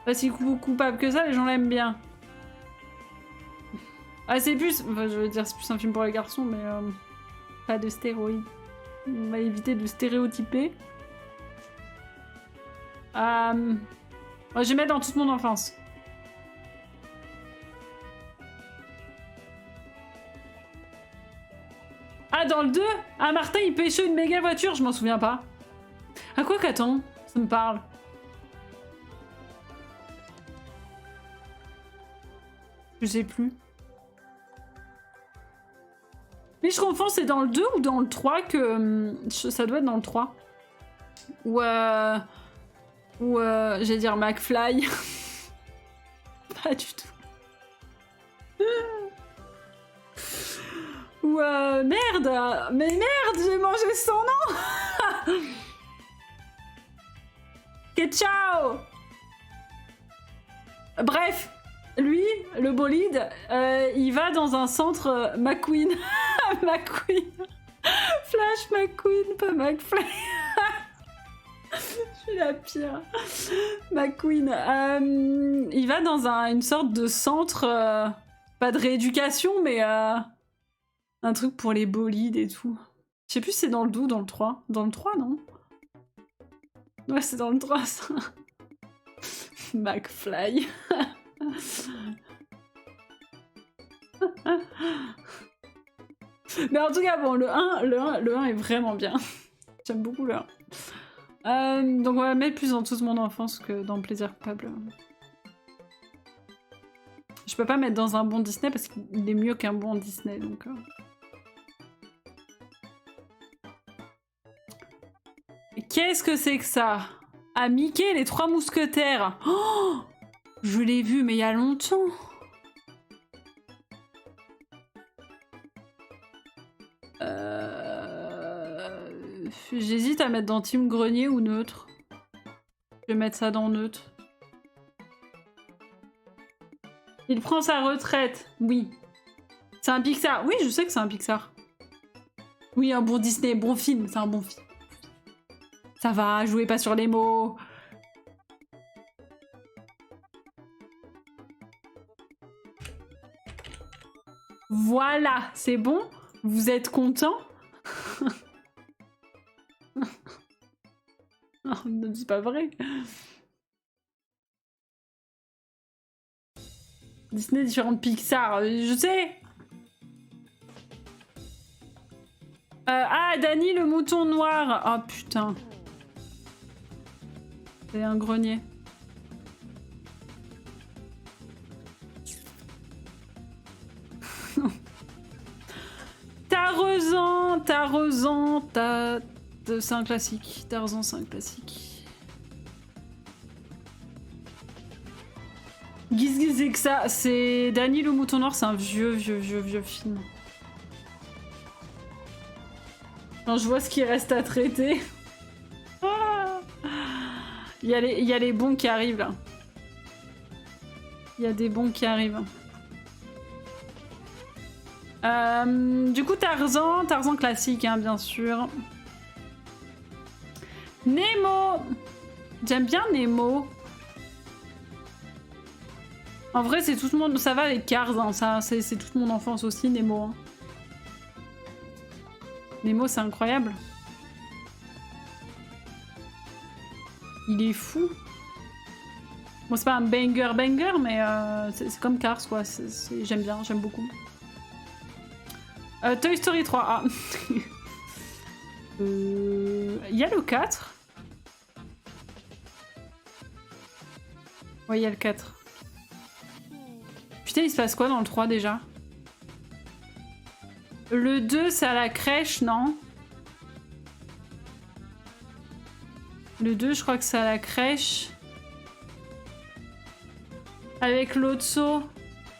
Pas si coupable que ça, les gens l'aiment bien. Ah, c'est plus... Enfin, je veux dire, c'est plus un film pour les garçons, mais... pas de stéroïdes. On va éviter de stéréotyper. Je vais mettre dans toute mon enfance. Ah, dans le 2? Ah, Martin, il pêche une méga voiture, je m'en souviens pas. Ah, quoi qu'attends, ça me parle. Je sais plus. Mais je confonds, c'est dans le 2 ou dans le 3 que... ça doit être dans le 3. Ou j'allais dire McFly. Pas du tout. Ou merde. Mais merde, j'ai mangé son nom. Que ciao. Bref. Lui, le bolide, il va dans un centre McQueen. McQueen. Flash McQueen, pas McFly. Je suis la pire. McQueen. Il va dans une sorte de centre, pas de rééducation, mais un truc pour les bolides et tout. Je sais plus si c'est dans le 2 ou dans le 3. Dans le 3, non? Ouais, c'est dans le 3, ça. McFly. Mais en tout cas, bon, le 1 est vraiment bien. J'aime beaucoup le 1. Donc on va mettre plus dans toute mon enfance que dans Plaisir coupable. Je peux pas mettre dans un bon Disney parce qu'il est mieux qu'un bon Disney, donc... Qu'est-ce que c'est que ça? Ah, Mickey, les 3 mousquetaires. Oh, je l'ai vu, mais il y a longtemps. J'hésite à mettre dans Team Grenier ou neutre. Je vais mettre ça dans neutre. Il prend sa retraite. Oui. C'est un Pixar. Oui, je sais que c'est un Pixar. Oui, un bon Disney, bon film. C'est un bon film. Ça va, jouez pas sur les mots. Voilà, c'est bon? Vous êtes content? Non, c'est pas vrai. Disney différent de Pixar, je sais. Ah, Danny le mouton noir. Oh putain. C'est un grenier. Tarzan, c'est un classique. Tarzan, c'est un classique. Qu'est-ce que c'est que ça? C'est Danny le mouton noir, c'est un vieux film. Quand je vois ce qui reste à traiter. Ah, il y a les bons qui arrivent là. Il y a des bons qui arrivent. Du coup, Tarzan classique, hein, bien sûr. Nemo! J'aime bien Nemo. En vrai, c'est tout le monde. Ça va avec Cars, hein, ça, c'est toute mon enfance aussi, Nemo. Hein. Nemo, c'est incroyable. Il est fou. Bon, c'est pas un banger, mais c'est comme Cars, quoi. J'aime bien, j'aime beaucoup. Toy Story 3. Ah. Y a le 4. Ouais, il y a le 4. Putain, il se passe quoi dans le 3 déjà? Le 2, c'est à la crèche, non? Le 2, je crois que c'est à la crèche. Avec Lotso.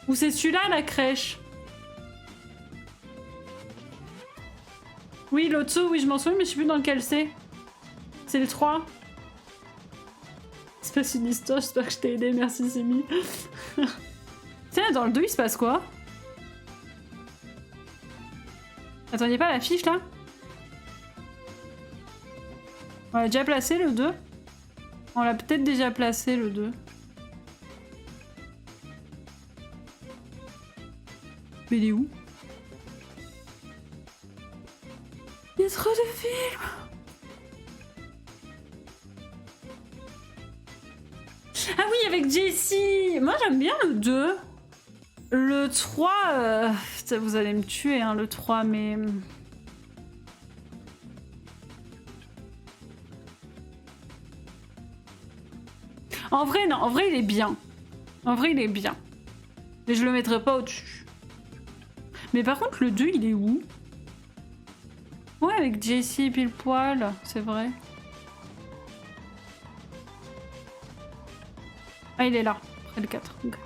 Ou c'est celui-là, la crèche? Oui, Lotso, oui, je m'en souviens, mais je sais plus dans lequel c'est. C'est le 3. C'est pas une histoire, j'espère que je t'ai aidé, merci Simi. Tiens, dans le 2, il se passe quoi? Attends, y'a pas la fiche là? On l'a déjà placé le 2? On l'a peut-être déjà placé le 2. Mais il est où? Il y a trop de films! Ah oui, avec Jessie! Moi j'aime bien le 2. Le 3, vous allez me tuer, hein, le 3, mais... En vrai, non, en vrai, il est bien. En vrai, il est bien. Mais je le mettrai pas au-dessus. Mais par contre, le 2, il est où? Ouais, avec Jessie pile poil, c'est vrai. Ah, il est là, après le 4. Okay.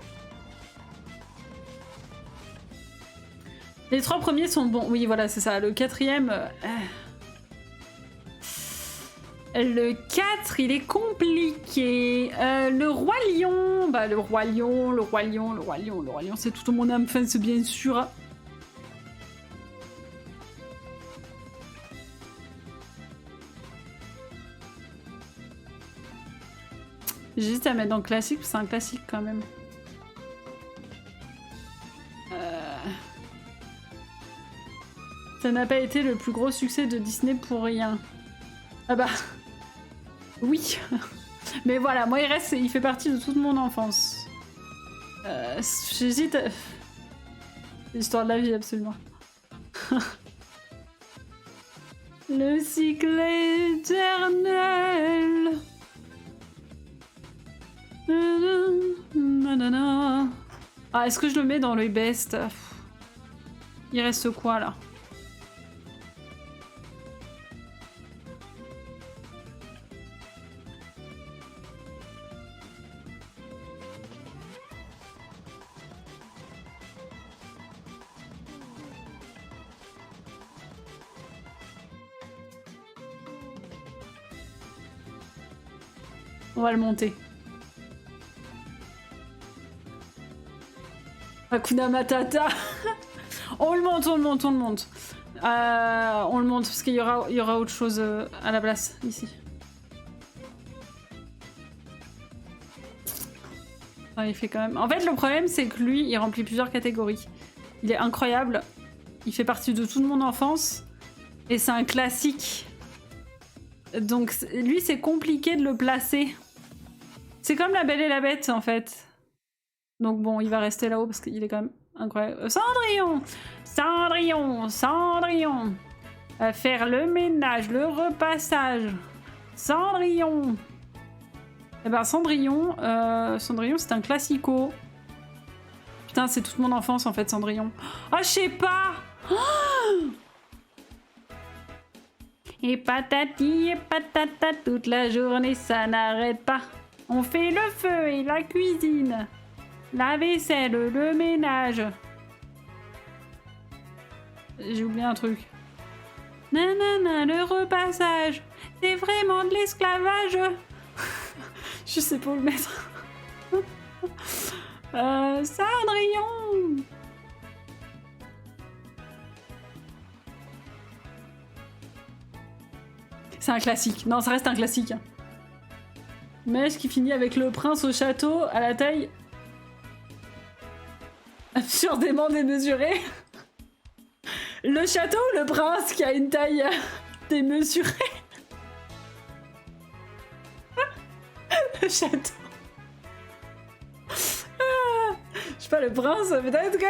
Les 3 premiers sont bons. Oui, voilà, c'est ça. Le 4e... Le 4, il est compliqué. Le Roi Lion... Bah, le Roi Lion, c'est toute mon âme fan, c'est bien sûr. J'hésite à mettre dans classique, c'est un classique quand même. Ça n'a pas été le plus gros succès de Disney pour rien. Ah bah... Oui. Mais voilà, moi il fait partie de toute mon enfance. J'hésite à... L'histoire de la vie, absolument. Le cycle éternel. Ah, est-ce que je le mets dans le best? Il reste quoi là? On va le monter. Hakuna Matata. On le monte, on le monte, on le monte. On le monte parce qu'il y aura autre chose à la place ici. Ah, il fait quand même... En fait, le problème, c'est que lui, il remplit plusieurs catégories. Il est incroyable. Il fait partie de toute mon enfance. Et c'est un classique. Donc, lui, c'est compliqué de le placer. C'est comme La Belle et la Bête, en fait. Donc bon, il va rester là-haut parce qu'il est quand même incroyable. Cendrillon! Cendrillon! Cendrillon! Faire le ménage, le repassage. Cendrillon! Eh ben, Cendrillon, Cendrillon, c'est un classico. Putain, c'est toute mon enfance, en fait, Cendrillon. Ah, je sais pas! Oh, et patati et patata, toute la journée, ça n'arrête pas. On fait le feu et la cuisine. La vaisselle, le ménage. J'ai oublié un truc. Nanana, le repassage. C'est vraiment de l'esclavage. Je sais pas où le mettre. Cendrillon. C'est un classique. Non, ça reste un classique. Mèche qui finit avec le prince au château à la taille absurdément démesurée. Le château ou le prince qui a une taille démesurée? Le château. Je sais pas, le prince, peut-être que...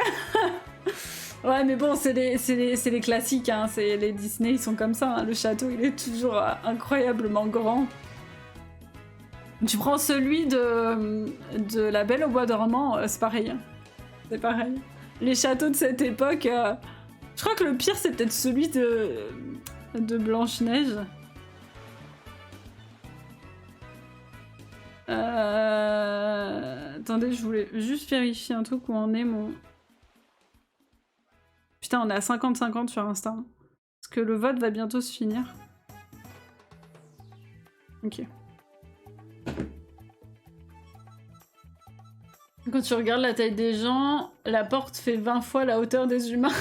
Ouais, mais bon, c'est les classiques, hein. Les Disney, ils sont comme ça. Hein. Le château, il est toujours incroyablement grand. Tu prends celui de La Belle au bois dormant, c'est pareil. Hein. C'est pareil. Les châteaux de cette époque... Je crois que le pire, c'est peut-être celui de Blanche-Neige. Attendez, je voulais juste vérifier un truc où en est mon... Putain, on est à 50-50 sur Insta. Parce que le vote va bientôt se finir. Ok. Quand tu regardes la taille des gens, la porte fait 20 fois la hauteur des humains.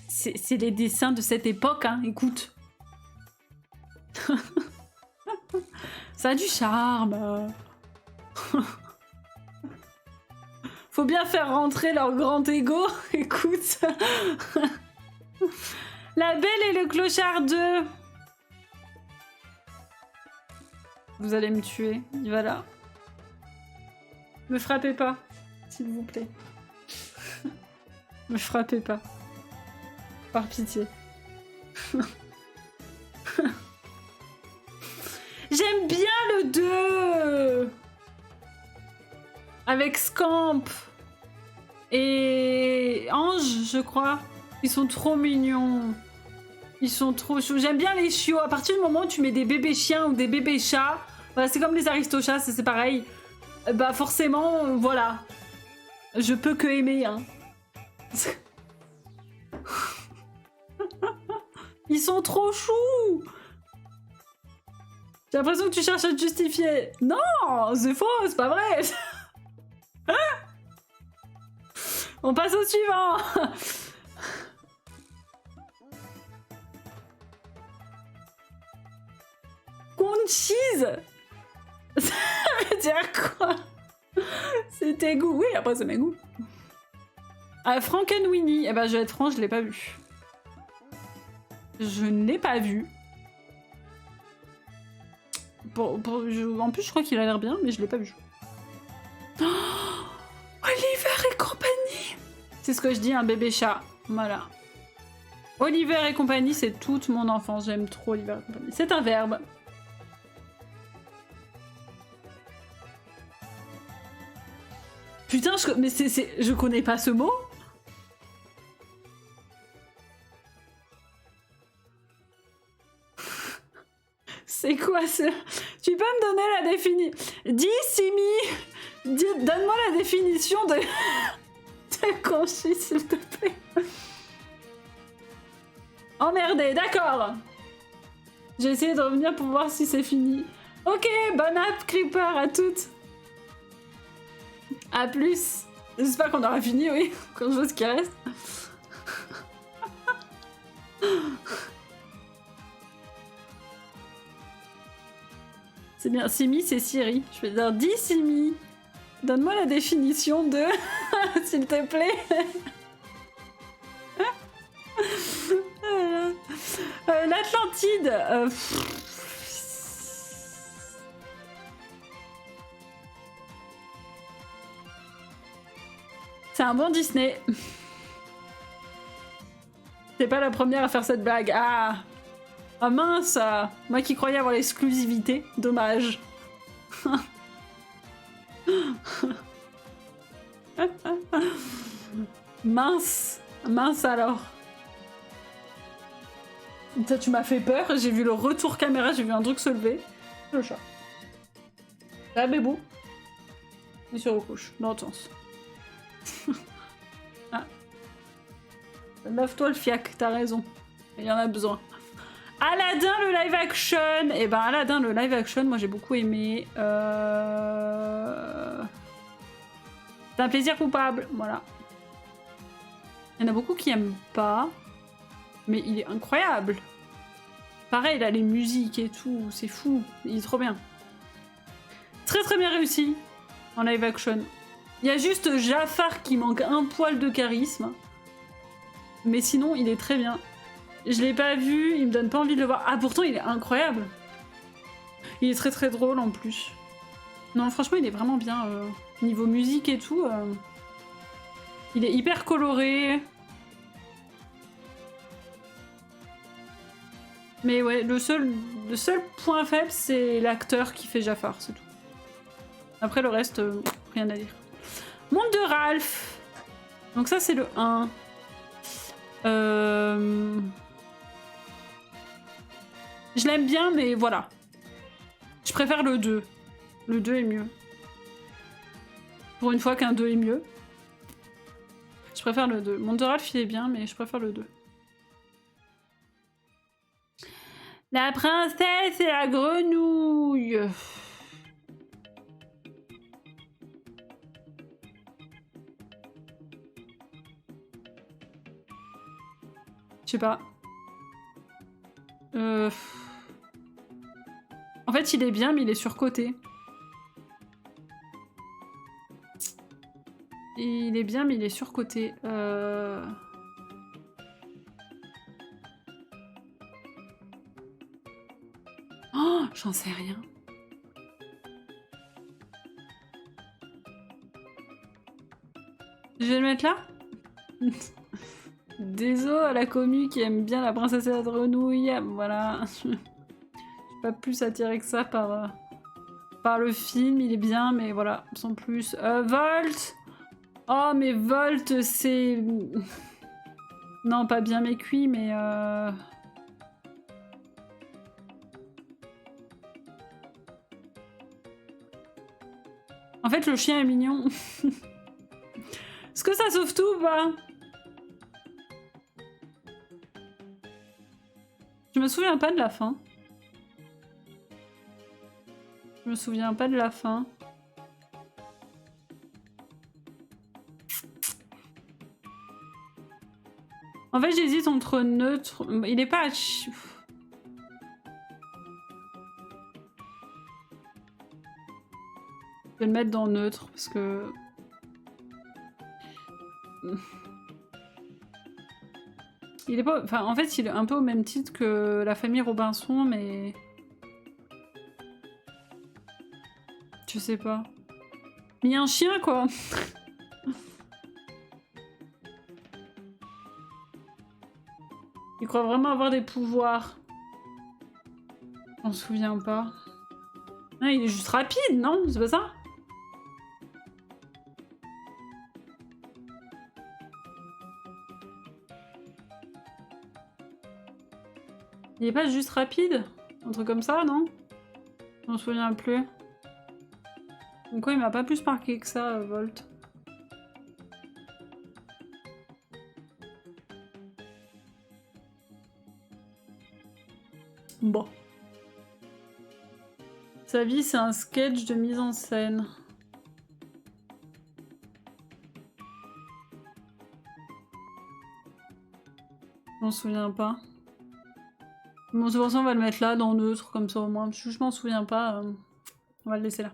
C'est les dessins de cette époque, hein, écoute. Ça a du charme. Faut bien faire rentrer leur grand ego, écoute. La Belle et le Clochard 2. Vous allez me tuer, il va là. Me frappez pas, s'il vous plaît. Me frappez pas. Par pitié. J'aime bien le 2 avec Scamp et Ange, je crois. Ils sont trop mignons. Ils sont trop chauds. J'aime bien les chiots. À partir du moment où tu mets des bébés chiens ou des bébés chats, voilà, c'est comme les aristochats, c'est pareil. Bah forcément, voilà. Je peux que aimer, hein. Ils sont trop choux. J'ai l'impression que tu cherches à te justifier. Non, c'est faux, c'est pas vrai. On passe au suivant. Conchise. Ça veut dire quoi? C'est tes goûts. Oui, après c'est mes goûts. Frankenweenie. Eh ben je vais être franc, je l'ai pas vu. Je ne l'ai pas vu. En plus, je crois qu'il a l'air bien, mais je l'ai pas vu. Oh, Oliver et compagnie. C'est ce que je dis, un bébé chat. Voilà. Oliver et compagnie, c'est toute mon enfance. J'aime trop Oliver et compagnie. C'est un verbe. Putain, mais je connais pas ce mot. C'est quoi ce... Tu peux me donner la définition... Dis, Simi, donne-moi la définition de... de conchi, s'il te plaît. Emmerdé, d'accord. J'ai essayé de revenir pour voir si c'est fini. Ok, bonne app, Creeper, à toutes. À plus. J'espère qu'on aura fini, oui, quand je vois ce qui reste. C'est bien, Simi, c'est Siri. Je vais dire, dis Simi, donne-moi la définition de... S'il te plaît. L'Atlantide. C'est un bon Disney. T'es pas la première à faire cette blague. Ah, ah mince. Moi qui croyais avoir l'exclusivité. Dommage. Mince. Mince alors. Toi, tu m'as fait peur. J'ai vu le retour caméra. J'ai vu un truc se lever. Le chat. Ah, bébou. Il se recouche. Dans l'autre sens. Ah. Lave-toi le fiac, t'as raison. Il y en a besoin. Aladdin le live action. Et ben Aladdin le live action, moi j'ai beaucoup aimé. C'est un plaisir coupable, voilà. Il y en a beaucoup qui aiment pas. Mais il est incroyable. Pareil, là, les musiques et tout, c'est fou. Il est trop bien. Très très bien réussi en live action. Il y a juste Jafar qui manque un poil de charisme. Mais sinon, il est très bien. Je l'ai pas vu, il me donne pas envie de le voir. Ah, pourtant, il est incroyable. Il est très très drôle en plus. Non, franchement, il est vraiment bien. Niveau musique et tout. Il est hyper coloré. Mais ouais, le seul point faible, c'est l'acteur qui fait Jafar, c'est tout. Après, le reste, rien à dire. Monde de Ralph. Donc ça, c'est le 1. Je l'aime bien, mais voilà. Je préfère le 2. Le 2 est mieux. Pour une fois qu'un 2 est mieux. Je préfère le 2. Monde de Ralph, il est bien, mais je préfère le 2. La princesse et la grenouille. Je sais pas. En fait, il est bien, mais il est surcoté. Il est bien, mais il est surcoté. Oh, j'en sais rien. Je vais le mettre là. Désolé à la commu qui aime bien la princesse et la grenouille. Voilà. Je suis pas plus attirée que ça par le film. Il est bien, mais voilà, sans plus. Volt. Oh, mais Volt, c'est... Non, pas bien mes cuits, mais... En fait, le chien est mignon. Est-ce que ça sauve tout ou pas? Je me souviens pas de la fin. Je me souviens pas de la fin. En fait, j'hésite entre neutre... Il est pas... vais le mettre dans neutre parce que... Il est pas... Enfin, en fait, il est un peu au même titre que la famille Robinson, mais... Je sais pas. Mais il y a un chien, quoi. Il croit vraiment avoir des pouvoirs. Je m'en souviens pas. Ah, il est juste rapide, non? C'est pas ça? Il est pas juste rapide? Un truc comme ça, non? Je m'en souviens plus. Donc quoi, il m'a pas plus marqué que ça, Volt. Bon. Sa vie, c'est un sketch de mise en scène. Je m'en souviens pas. Bon, c'est pour ça on va le mettre là, dans neutre, comme ça au moins. Je m'en souviens pas. On va le laisser là.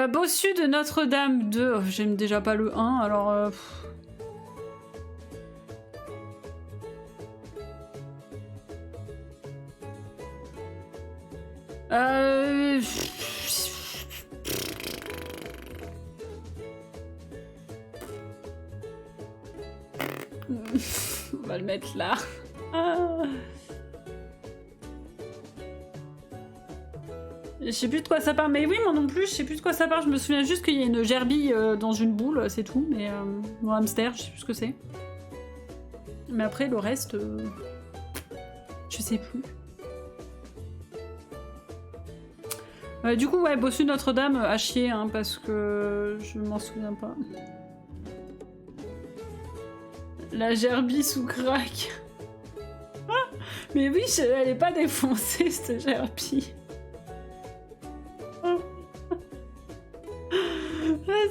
Bossu de Notre-Dame 2. Oh, j'aime déjà pas le 1, alors... On va le mettre là. Je sais plus de quoi ça parle, mais oui, moi non plus, je sais plus de quoi ça parle. Je me souviens juste qu'il y a une gerbille dans une boule, c'est tout. Mais un hamster, je sais plus ce que c'est. Mais après, le reste, je sais plus. Du coup, ouais, Bossu Notre-Dame à chier, hein, parce que je m'en souviens pas. La gerbille sous crack. Ah, mais oui, elle est pas défoncée, cette gerbille.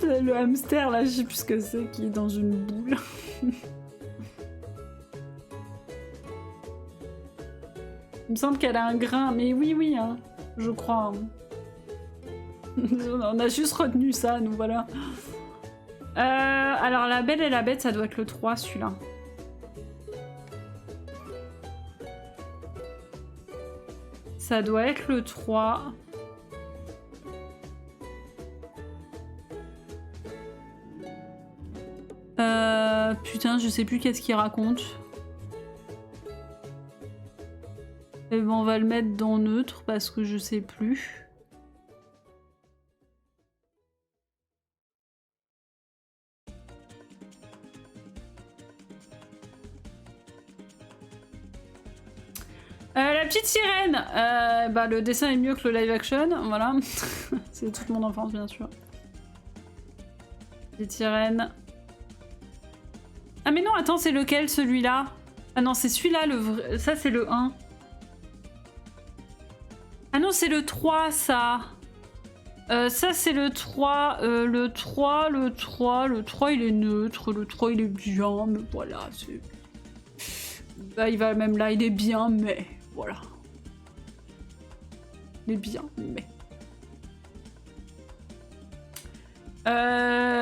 Le hamster, là, je sais plus ce que c'est, qui est dans une boule. Il me semble qu'elle a un grain, mais oui, oui, hein, je crois. On a juste retenu ça, nous, voilà. Alors, La Belle et la Bête, ça doit être le 3, celui-là. Ça doit être le 3. Putain, je sais plus qu'est-ce qu'il raconte. Et ben, on va le mettre dans neutre parce que je sais plus. La petite sirène, bah, le dessin est mieux que le live action, voilà. C'est toute mon enfance, bien sûr. Petite sirène. Ah mais non, attends, c'est lequel, celui-là? Ah non, c'est celui-là, le vrai... Ça, c'est le 1. Ah non, c'est le 3, ça. Ça, c'est le 3. Le 3, il est neutre. Le 3, il est bien, mais voilà, c'est... Bah, il va même là, il est bien, mais... Voilà. Il est bien, mais...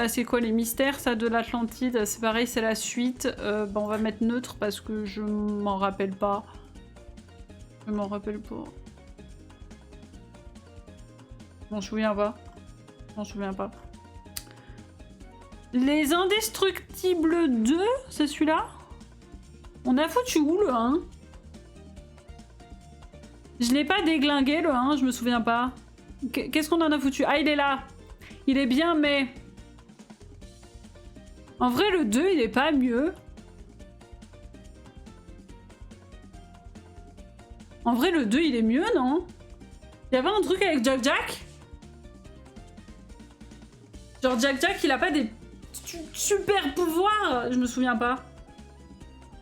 c'est quoi les mystères, ça, de l'Atlantide? C'est pareil, c'est la suite. Bah, on va mettre neutre parce que je m'en rappelle pas. Je m'en rappelle pas. Je m'en souviens pas. Je m'en souviens pas. Les Indestructibles 2, c'est celui-là? On a foutu où le 1? Je l'ai pas déglingué le 1, je me souviens pas. Qu'est-ce qu'on en a foutu? Ah, il est là. Il est bien, mais... En vrai, le 2, il est pas mieux. En vrai, le 2, il est mieux, non? Il y avait un truc avec Jack Jack? Genre, Jack Jack, il a pas des super pouvoirs? Je me souviens pas.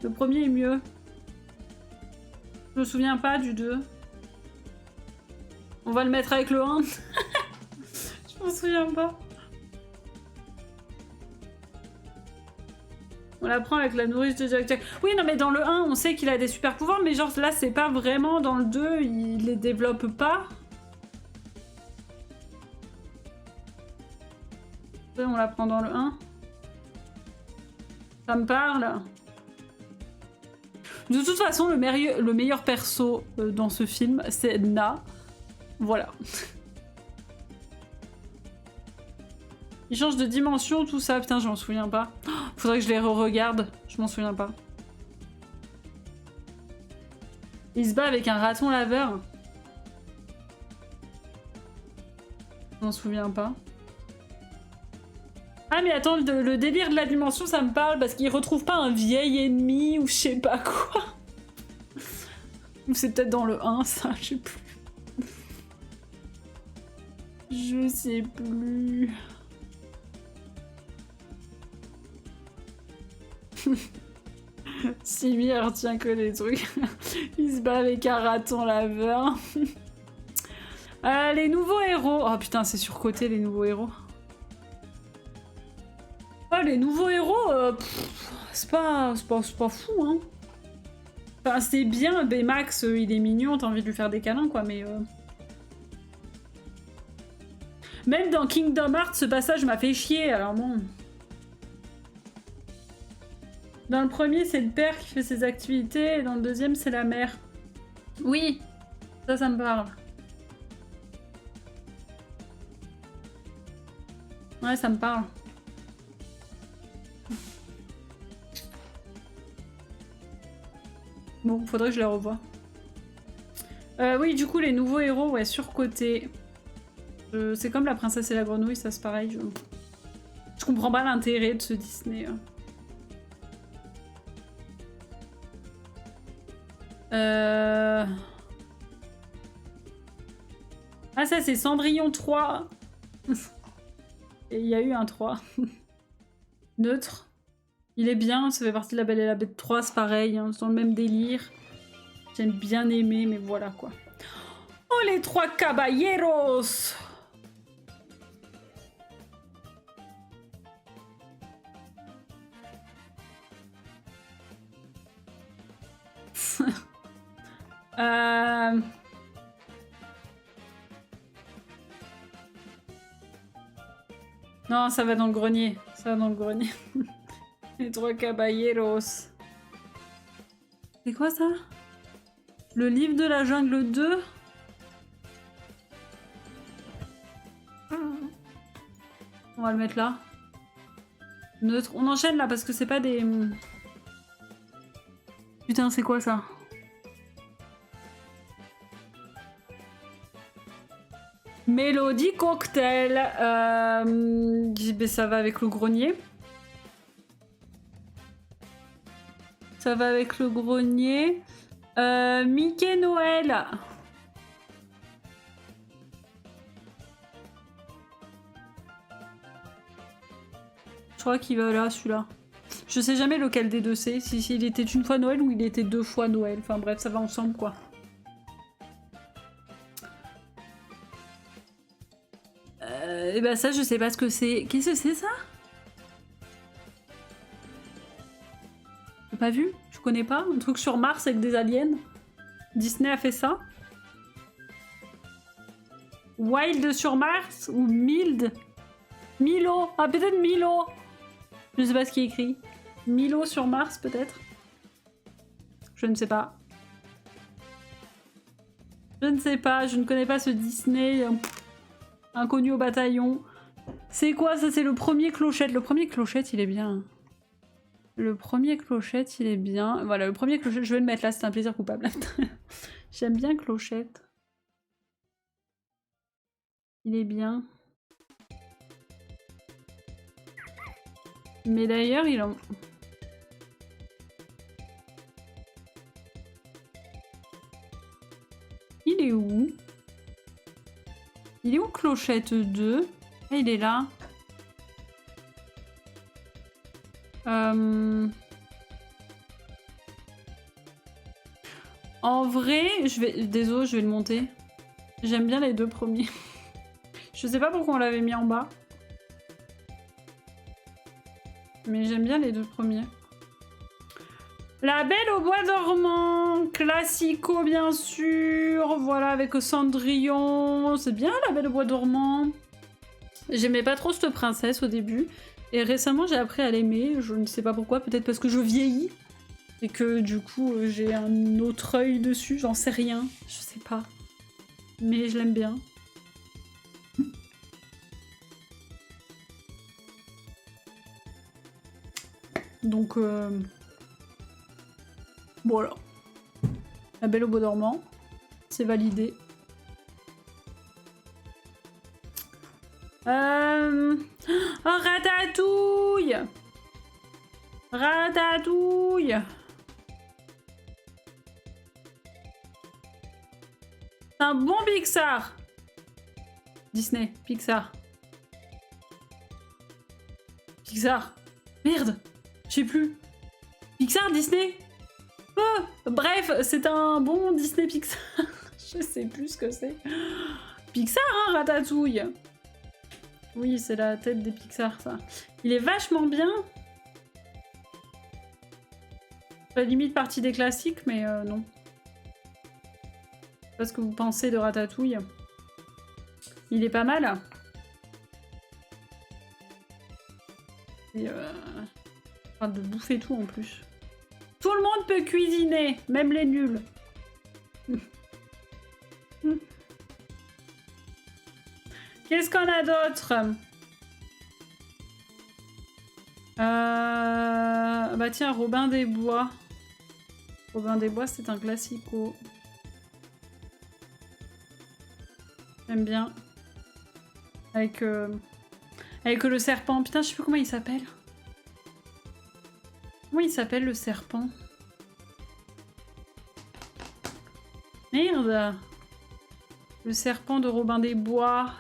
Le premier est mieux. Je me souviens pas du 2. On va le mettre avec le 1. Je me souviens pas. On l'apprend avec la nourrice de Jack Jack. Oui, non, mais dans le 1, on sait qu'il a des super pouvoirs, mais genre là, c'est pas vraiment dans le 2, il les développe pas. On la prend dans le 1. Ça me parle. De toute façon, le meilleur perso dans ce film, c'est Na. Voilà. Il change de dimension, tout ça. Putain, je m'en souviens pas. Faudrait que je les re-regarde. Je m'en souviens pas. Il se bat avec un raton laveur. Je m'en souviens pas. Ah mais attends, le délire de la dimension, ça me parle parce qu'il retrouve pas un vieil ennemi ou je sais pas quoi. Ou c'est peut-être dans le 1, ça, je sais plus. Je sais plus. Simi, elle retient que les trucs. Il se bat avec un raton laveur. Les nouveaux héros. Oh putain, c'est surcoté les nouveaux héros. Oh, les nouveaux héros, c'est pas fou, hein. Enfin, c'est bien, Baymax, il est mignon, t'as envie de lui faire des câlins, quoi, mais... Même dans Kingdom Hearts, ce passage m'a fait chier, alors bon... Dans le premier, c'est le père qui fait ses activités, et dans le deuxième, c'est la mère. Oui, ça me parle. Ouais, ça me parle. Bon, faudrait que je les revoie. Oui, du coup, les nouveaux héros, ouais, surcotés. C'est comme la princesse et la grenouille, ça c'est pareil. Je comprends pas l'intérêt de ce Disney. Ah, ça c'est Cendrillon 3. Et il y a eu un 3. Neutre. Il est bien, ça fait partie de La Belle et la Bête 3, c'est pareil, hein, c'est dans le même délire. J'aime bien aimer, mais voilà quoi. Oh, les 3 caballeros! Non, ça va dans le grenier. Ça va dans le grenier. Les 3 caballeros. C'est quoi ça? Le livre de la jungle 2? On va le mettre là. Neutre. On enchaîne là parce que c'est pas des... Putain, c'est quoi ça? Mélodie cocktail. Ben, ça va avec le grenier. Ça va avec le grenier. Mickey Noël. Je crois qu'il va là, celui-là. Je sais jamais lequel des deux c'est. Si il était une fois Noël ou il était 2 fois Noël. Enfin bref, ça va ensemble quoi. Et ben ça, je sais pas ce que c'est. Qu'est-ce que c'est ça? J'ai pas vu? Je connais pas. Un truc sur Mars avec des aliens. Disney a fait ça. Wild sur Mars ou Mild? Milo. Ah, peut-être Milo. Je sais pas ce qui est écrit. Milo sur Mars, peut-être? Je ne sais pas. Je ne sais pas. Je ne connais pas ce Disney. Inconnu au bataillon. C'est quoi ça? C'est le premier Clochette. Le premier Clochette, il est bien. Le premier Clochette, il est bien. Voilà, le premier Clochette, je vais le mettre là, c'est un plaisir coupable. J'aime bien Clochette. Il est bien. Mais d'ailleurs, il en... Il est où? Il est où Clochette 2? Ah, il est là. En vrai, je vais... Désolé, je vais le monter. J'aime bien les 2 premiers. Je sais pas pourquoi on l'avait mis en bas. Mais j'aime bien les 2 premiers. La Belle au bois dormant, classico bien sûr, voilà avec Cendrillon, c'est bien La Belle au bois dormant. J'aimais pas trop cette princesse au début. Et récemment, j'ai appris à l'aimer. Je ne sais pas pourquoi. Peut-être parce que je vieillis. Et que du coup, j'ai un autre œil dessus. J'en sais rien. Je sais pas. Mais je l'aime bien. Donc, voilà. La Belle au bois dormant. C'est validé. Oh, Ratatouille! Ratatouille! C'est un bon Pixar! Disney, Pixar. Pixar. Merde! Je sais plus. Pixar, Disney? Oh, bref, c'est un bon Disney Pixar. Je sais plus ce que c'est. Pixar, hein, Ratatouille? Oui, c'est la tête des Pixar, ça. Il est vachement bien. La limite partie des classiques, mais non. Je sais pas ce que vous pensez de Ratatouille. Il est pas mal. Et enfin, de bouffer tout en plus. Tout le monde peut cuisiner, même les nuls. Qu'est-ce qu'on a d'autre? Bah tiens, Robin des Bois. Robin des Bois, c'est un classico. J'aime bien. Avec le serpent. Putain, je sais plus comment il s'appelle. Comment il s'appelle le serpent? Merde! Le serpent de Robin des Bois.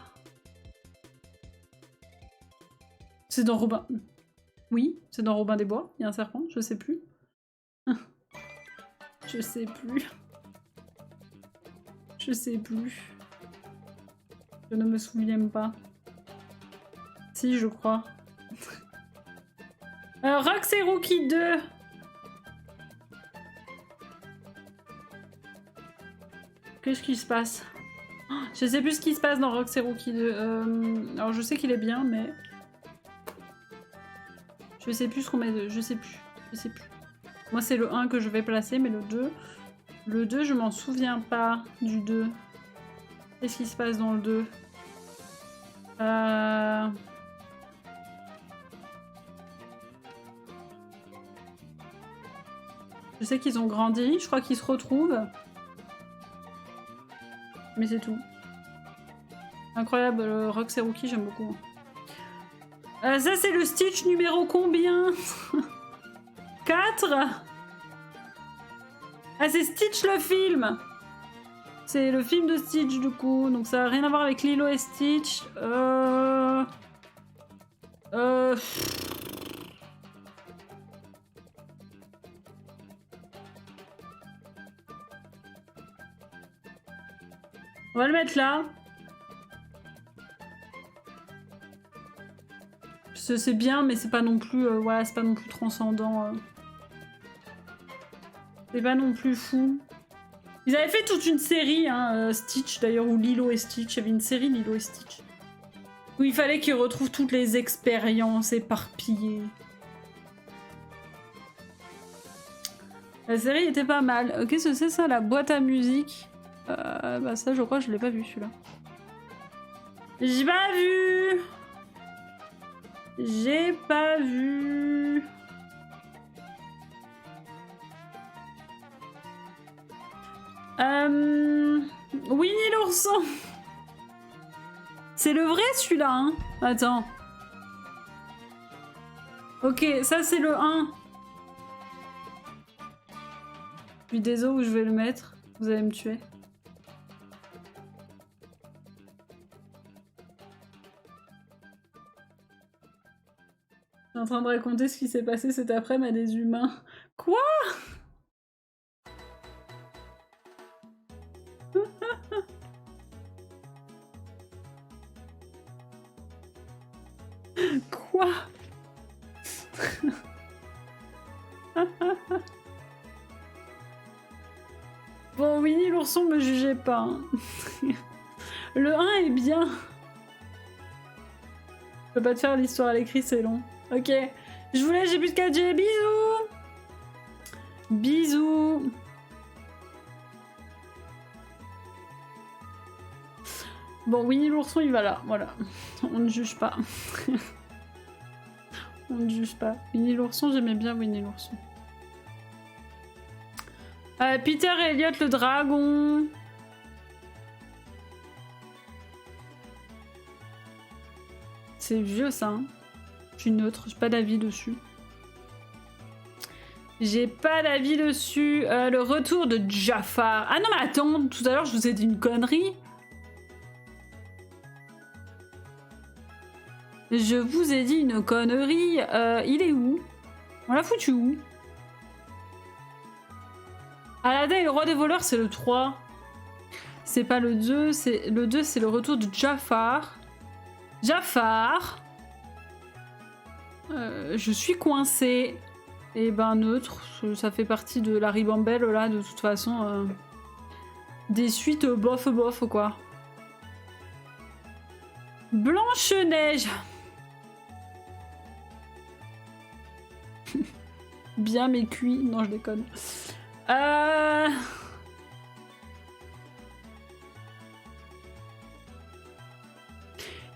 C'est dans Robin... Oui, c'est dans Robin des Bois. Il y a un serpent, je sais plus. Je sais plus. Je sais plus. Je ne me souviens pas. Si, je crois. Rox et Rookie 2. Qu'est-ce qui se passe? Je sais plus ce qui se passe dans Rox et Rookie 2. Alors je sais qu'il est bien, mais... Je sais plus ce qu'on met de... Je sais plus. Je sais plus. Moi, c'est le 1 que je vais placer, mais le 2... Le 2, je m'en souviens pas du 2. Qu'est-ce qui se passe dans le 2? Je sais qu'ils ont grandi, je crois qu'ils se retrouvent. Mais c'est tout. Incroyable, Rox et Rookie, j'aime beaucoup. Ça, c'est le Stitch numéro combien? 4? Ah, c'est Stitch le film! C'est le film de Stitch, du coup. Donc ça n'a rien à voir avec Lilo et Stitch. On va le mettre là. C'est bien, mais c'est pas non plus... voilà, c'est pas non plus transcendant. C'est pas non plus fou. Ils avaient fait toute une série, hein, Stitch d'ailleurs, ou Lilo et Stitch. Il y avait une série Lilo et Stitch. Où il fallait qu'ils retrouvent toutes les expériences éparpillées. La série était pas mal. Qu'est-ce que c'est ça, la boîte à musique? Bah ça, je crois que je l'ai pas vu, celui-là. J'ai pas vu! J'ai pas vu... Winnie l'ourson. C'est le vrai celui-là, hein? Attends. Ok, ça c'est le 1. Puis désolé où je vais le mettre. Vous allez me tuer. Je suis en train de raconter ce qui s'est passé cet après-midi à des humains. Quoi? Quoi? Bon, Winnie l'ourson, me jugez pas. Hein. Le 1 est bien. peux pas te faire l'histoire à l'écrit, c'est long. Ok. Je vous laisse, j'ai plus de 4G. Bisous. Bisous. Bon, Winnie l'ourson, il va là. Voilà. On ne juge pas. On ne juge pas. Winnie l'ourson, j'aimais bien Winnie l'ourson. Peter et Elliot le dragon. C'est vieux ça. Hein. Je suis neutre, j'ai pas d'avis dessus. J'ai pas d'avis dessus. Le retour de Jafar. Ah non mais attends, tout à l'heure je vous ai dit une connerie. Je vous ai dit une connerie. Il est où? On l'a foutu où? Aladdin et le roi des voleurs, c'est le 3. C'est pas le 2, c'est le 2, c'est le retour de Jafar. Jafar. Je suis coincée. Et ben neutre, ça fait partie de la ribambelle là, de toute façon. Des suites bof bof quoi. Blanche-Neige. Bien mais cuit. Non, je déconne.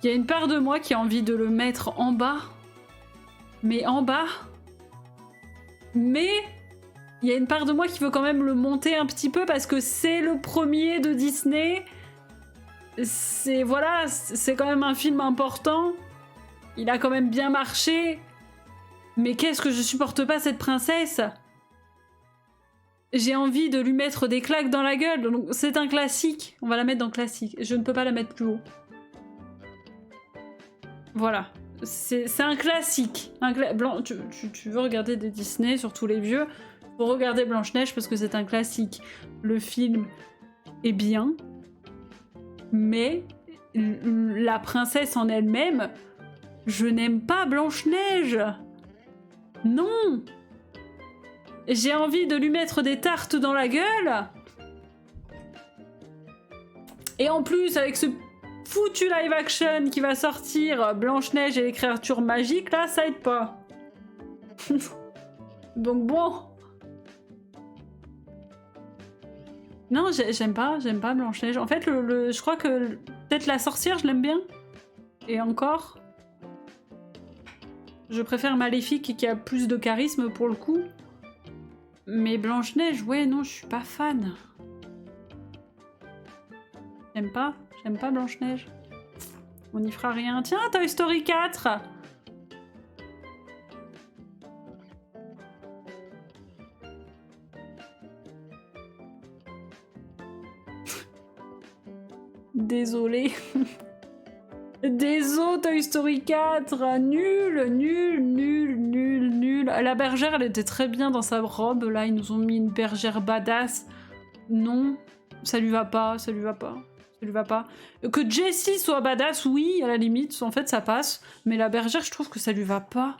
Il y a une part de moi qui a envie de le mettre en bas. Mais en bas. Mais il y a une part de moi qui veut quand même le monter un petit peu parce que c'est le premier de Disney. C'est voilà, c'est quand même un film important. Il a quand même bien marché. Mais qu'est-ce que je supporte pas cette princesse. J'ai envie de lui mettre des claques dans la gueule. Donc c'est un classique. On va la mettre dans classique. Je ne peux pas la mettre plus haut. Voilà. C'est un classique. Tu veux regarder des Disney, surtout les vieux. Faut regarder Blanche-Neige parce que c'est un classique. Le film est bien. Mais la princesse en elle-même, je n'aime pas Blanche-Neige. Non. J'ai envie de lui mettre des tartes dans la gueule. Et en plus, avec ce foutu live action qui va sortir, Blanche-Neige et les créatures magiques, là, ça aide pas. Donc bon. Non, j'aime pas Blanche-Neige. En fait, je crois que peut-être la sorcière, je l'aime bien. Et encore. Je préfère Maléfique qui a plus de charisme pour le coup. Mais Blanche-Neige, ouais, non, je suis pas fan. J'aime pas Blanche-Neige. On n'y fera rien. Tiens, Toy Story 4. Désolé. Désolé, Toy Story 4. Nul. La bergère, elle était très bien dans sa robe. Là, ils nous ont mis une bergère badass. Non, ça lui va pas. Que Jessie soit badass, oui, à la limite. En fait, ça passe. Mais la bergère, je trouve que ça lui va pas.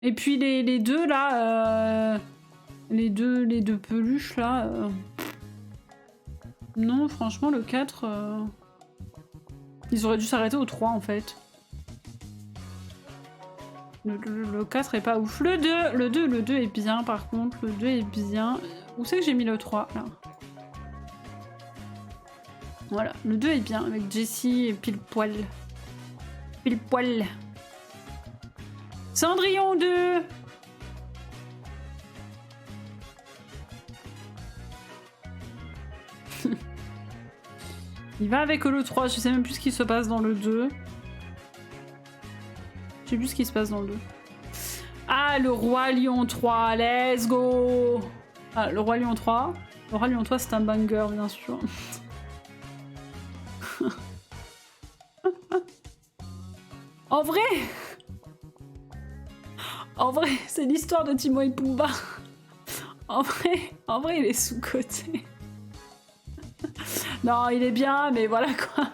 Et puis les deux, là... Les deux peluches, là... Non, franchement, le 4... Ils auraient dû s'arrêter au 3, en fait. Le 4 est pas ouf. Le 2 est bien, par contre. Le 2 est bien. Où c'est que j'ai mis le 3, là? Voilà, le 2 est bien, avec Jessie et pile poil. Pile poil. Cendrillon 2. Il va avec le 3, je sais même plus ce qui se passe dans le 2. Je sais plus ce qui se passe dans le 2. Ah, le Roi Lion 3, let's go. Ah, le Roi Lion 3. Le Roi Lion 3, c'est un banger, bien sûr. En vrai, c'est l'histoire de Timon et Pumba. En vrai, il est sous-coté. Non, il est bien, mais voilà quoi.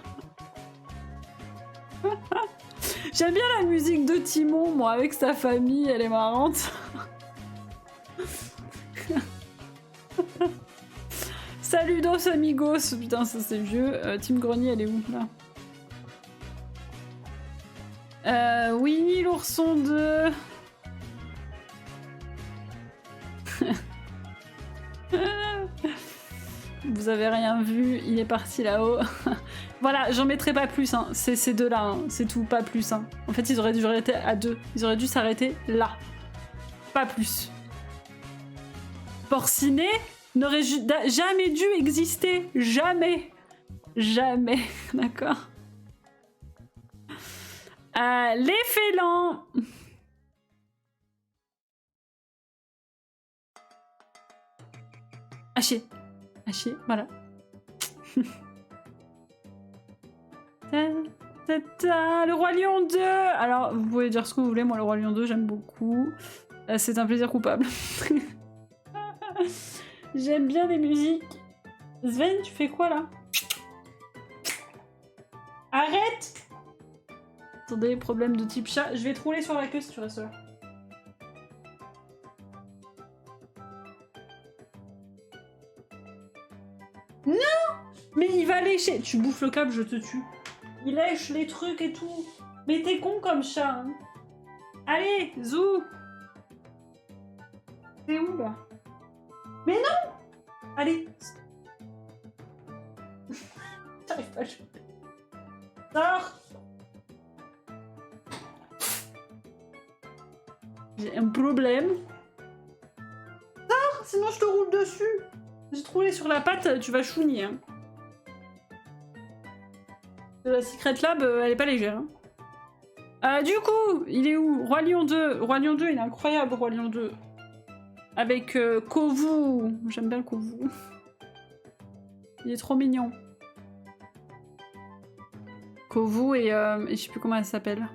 J'aime bien la musique de Timon, moi, avec sa famille, elle est marrante. Saludos amigos. Putain, ça c'est vieux. Team Grenier, elle est où, là? Winnie l'ourson 2. Vous avez rien vu, il est parti là-haut. Voilà, j'en mettrai pas plus, hein. C'est ces deux-là, hein. C'est tout, pas plus. Hein. En fait, ils auraient dû arrêter à 2. Ils auraient dû s'arrêter là. Pas plus. Porcinet n'aurait jamais dû exister. Jamais. Jamais. D'accord. Les félins. Haché. Haché, voilà. Le Roi Lion 2. Alors, vous pouvez dire ce que vous voulez. Moi, le Roi Lion 2, j'aime beaucoup. C'est un plaisir coupable. J'aime bien les musiques. Sven, tu fais quoi, là? Arrête! Attendez, problème de type chat. Je vais te rouler sur la queue si tu restes là. Non! Mais il va lécher. Tu bouffes le câble, je te tue. Il lèche les trucs et tout. Mais t'es con comme chat, hein. Allez, zou! T'es où, là? Mais non! Allez! J'arrive pas à jouer. Sors! J'ai un problème. Sors! Sinon je te roule dessus! J'ai te roulé sur la patte, tu vas chougner. Hein. La Secret Lab, elle est pas légère. Hein. Du coup, il est où? Roi Lion 2. Roi Lion 2, il est incroyable, Roi Lion 2. Avec Kovu. J'aime bien le Kovu. Il est trop mignon. Kovu et je sais plus comment elle s'appelle.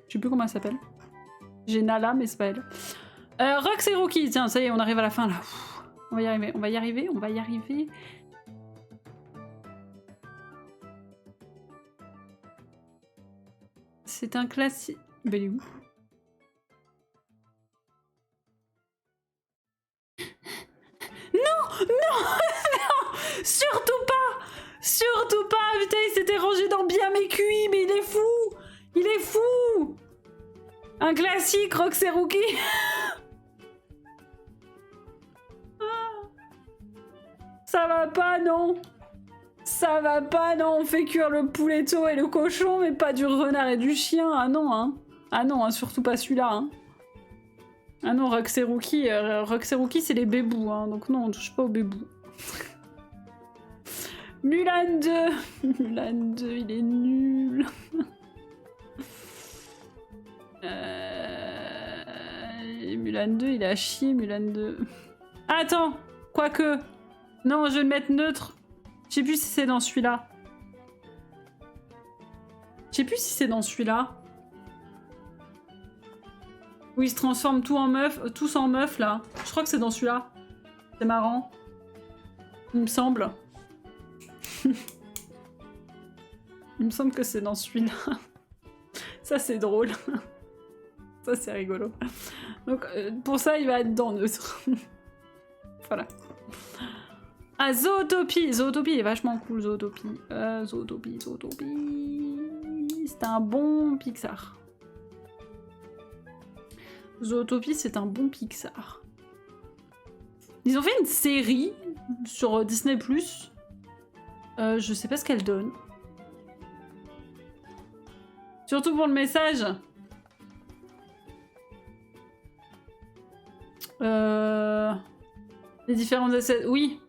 Je sais plus comment elle s'appelle. J'ai Nala, mais c'est pas elle. Rox et Rookie, tiens, ça y est, on arrive à la fin là. On va y arriver, on va y arriver, on va y arriver. C'est un classique. Ben, il est où? Non, non, non, surtout pas, surtout pas. Putain, il s'était rangé dans bien mes QI, mais il est fou, il est fou. Un classique, Rox et Rookie. Ça va pas, non. Ça va pas, non. On fait cuire le pouletto et le cochon, mais pas du renard et du chien. Ah non, hein. Ah non, hein, surtout pas celui-là, hein. Ah non, Rox et Rookie, c'est les bébous, hein. Donc non, on touche pas aux bébous. Mulan 2. Mulan 2, il est nul. Mulan 2, il est à chier, Mulan 2. Attends, quoique... Non, je vais le mettre neutre. Je sais plus si c'est dans celui-là. Je sais plus si c'est dans celui-là. Où ils se transforment tous en meuf, là. Je crois que c'est dans celui-là. C'est marrant. Il me semble. Il me semble que c'est dans celui-là. Ça, c'est drôle. Ça, c'est rigolo. Donc, pour ça, il va être dans neutre. Voilà. Ah, Zootopie. Zootopie est vachement cool, Zootopie. Zootopie. C'est un bon Pixar. Zootopie, c'est un bon Pixar. Ils ont fait une série sur Disney+. Je sais pas ce qu'elle donne. Surtout pour le message. Les différents essais... Oui.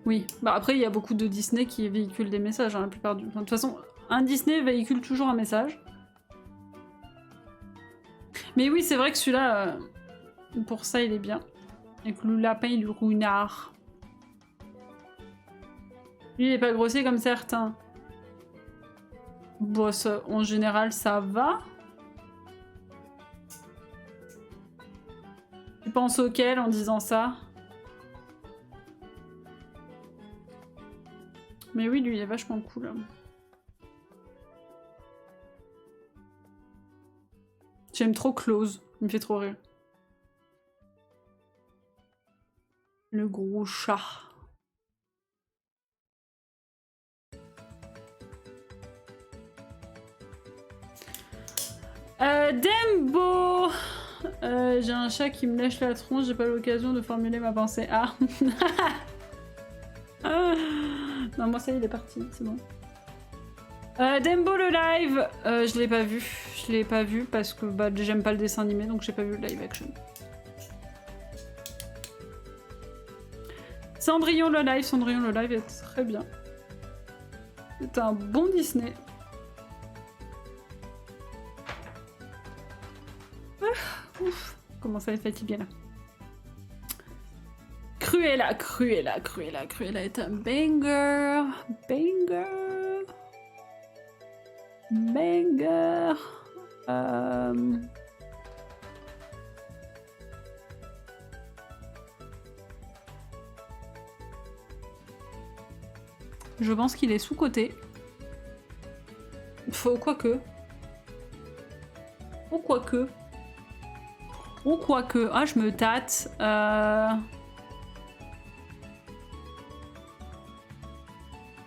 Oui. Bah après, il y a beaucoup de Disney qui véhiculent des messages, hein, la plupart du... Enfin, de toute façon, un Disney véhicule toujours un message. Mais oui, c'est vrai que celui-là, pour ça, il est bien. Avec le lapin et le renard. Lui, il est pas grossier comme certains. Bon, ça, en général, ça va. Tu penses auquel en disant ça? Mais oui, lui, il est vachement cool. Hein. J'aime trop Close. Il me fait trop rire. Le gros chat. Dembo. J'ai un chat qui me lèche la tronche, j'ai pas l'occasion de formuler ma pensée. Ah. Non, moi ça y est, il est parti, c'est bon. Dembo le live, je l'ai pas vu. Je l'ai pas vu parce que bah, j'aime pas le dessin animé, donc j'ai pas vu le live action. Cendrillon le live est très bien. C'est un bon Disney. Ouf, commence à être fatigué là. Cruella est un banger. Je pense qu'il est sous-coté. Faut quoique. Ou quoique. Ah, je me tâte.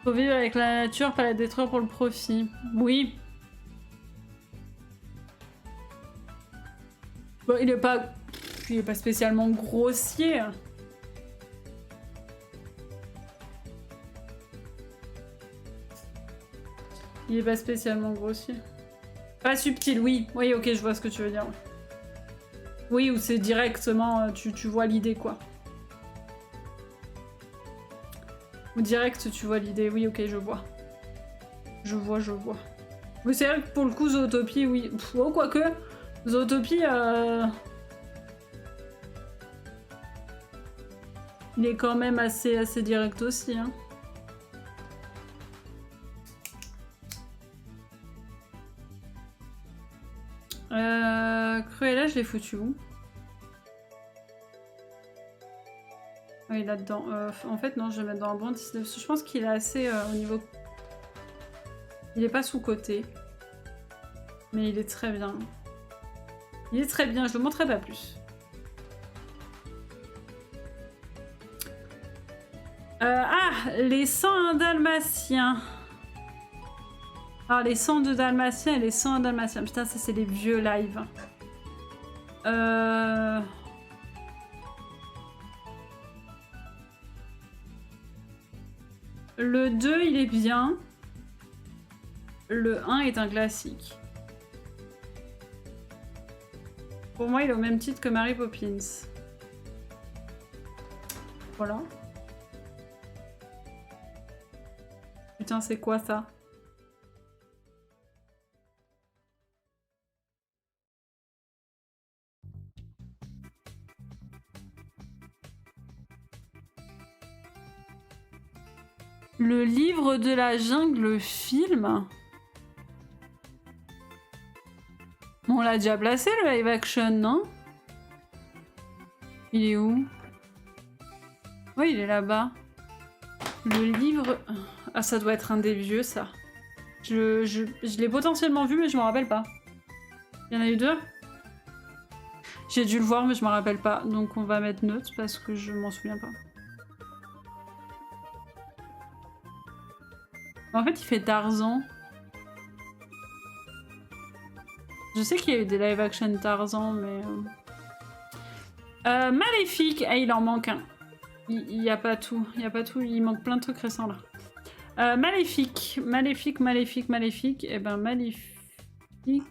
Faut vivre avec la nature, pas la détruire pour le profit. Oui. Bon, il est pas spécialement grossier. Il est pas spécialement grossier. Pas subtil, oui. Oui, ok, je vois ce que tu veux dire. Oui, ou c'est directement, tu vois l'idée, quoi. Ou direct, tu vois l'idée. Oui, ok, je vois. Je vois. Oui, c'est vrai que pour le coup, Zootopie, oui. Oh, quoique, Zootopie, il est quand même assez direct aussi, hein. Cruella, je l'ai foutu où? Oui, là-dedans. En fait, non, je vais le mettre dans un bon 19. Je pense qu'il est assez au niveau... Il est pas sous-coté. Mais il est très bien. Il est très bien, je le montrerai pas plus. Les 101 Dalmatiens. Ah, les 102 Dalmatiens et les 101 Dalmatiens. Putain, ça, c'est les vieux lives. Le 2, il est bien. Le 1 est un classique. Pour moi, il est au même titre que Mary Poppins. Voilà. Putain, c'est quoi ça? Le livre de la jungle film. On l'a déjà placé le live action, non? Il est où? Oui, il est là-bas. Le livre... Ah, ça doit être un des vieux, ça. Je l'ai potentiellement vu, mais je m'en rappelle pas. Il y en a eu 2? J'ai dû le voir, mais je m'en rappelle pas. Donc on va mettre note parce que je m'en souviens pas. En fait, il fait Tarzan. Je sais qu'il y a eu des live action Tarzan, mais... Maléfique. Ah, il en manque un. Il y a pas tout. Il y a pas tout. Il manque plein de trucs récents, là. Maléfique. Maléfique. Eh ben, Maléfique...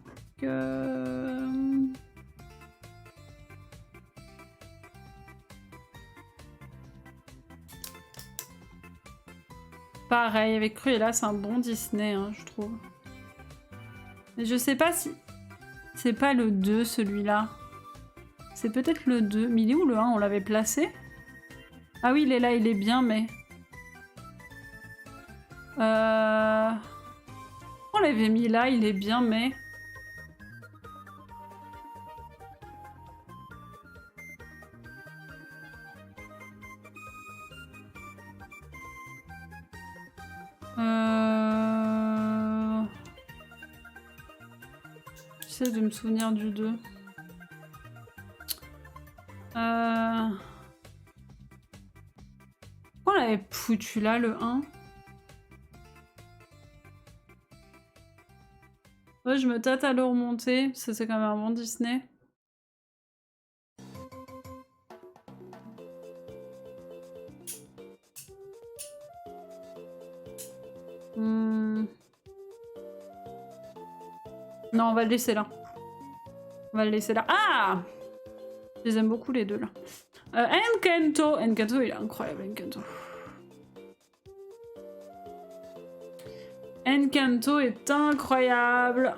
Pareil, avec Cruella, c'est un bon Disney, hein, je trouve. Mais je sais pas si... C'est pas le 2, celui-là. C'est peut-être le 2. Mais il est où le 1? On l'avait placé? Ah oui, il est là, il est bien, mais... On l'avait mis là, il est bien, mais... J'essaie de me souvenir du 2. Pourquoi on l'avait foutu là, le 1? Moi, je me tâte à le remonter, parce que c'est quand même un bon Disney. Non, on va le laisser là. On va le laisser là. Ah! Je les aime beaucoup les deux là. Encanto. Encanto, il est incroyable, Encanto. Encanto est incroyable.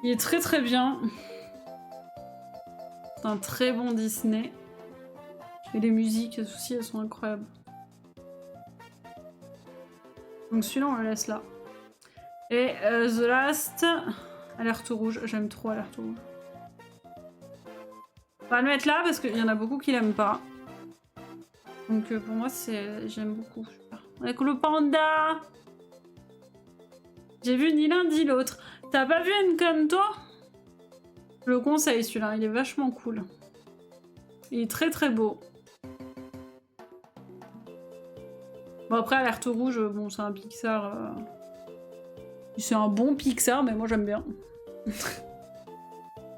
Il est très très bien. C'est un très bon Disney. Et les musiques aussi, elles sont incroyables. Donc celui-là, on le laisse là. Et The Last, Alerte rouge. J'aime trop Alerte rouge. On va le mettre là parce qu'il y en a beaucoup qui l'aiment pas. Donc pour moi, j'aime beaucoup. Avec le panda. J'ai vu ni l'un ni l'autre. T'as pas vu Encanto? Je le conseille celui-là, il est vachement cool. Il est très très beau. Bon après Alerte rouge, bon c'est un Pixar... C'est un bon Pixar, mais moi j'aime bien.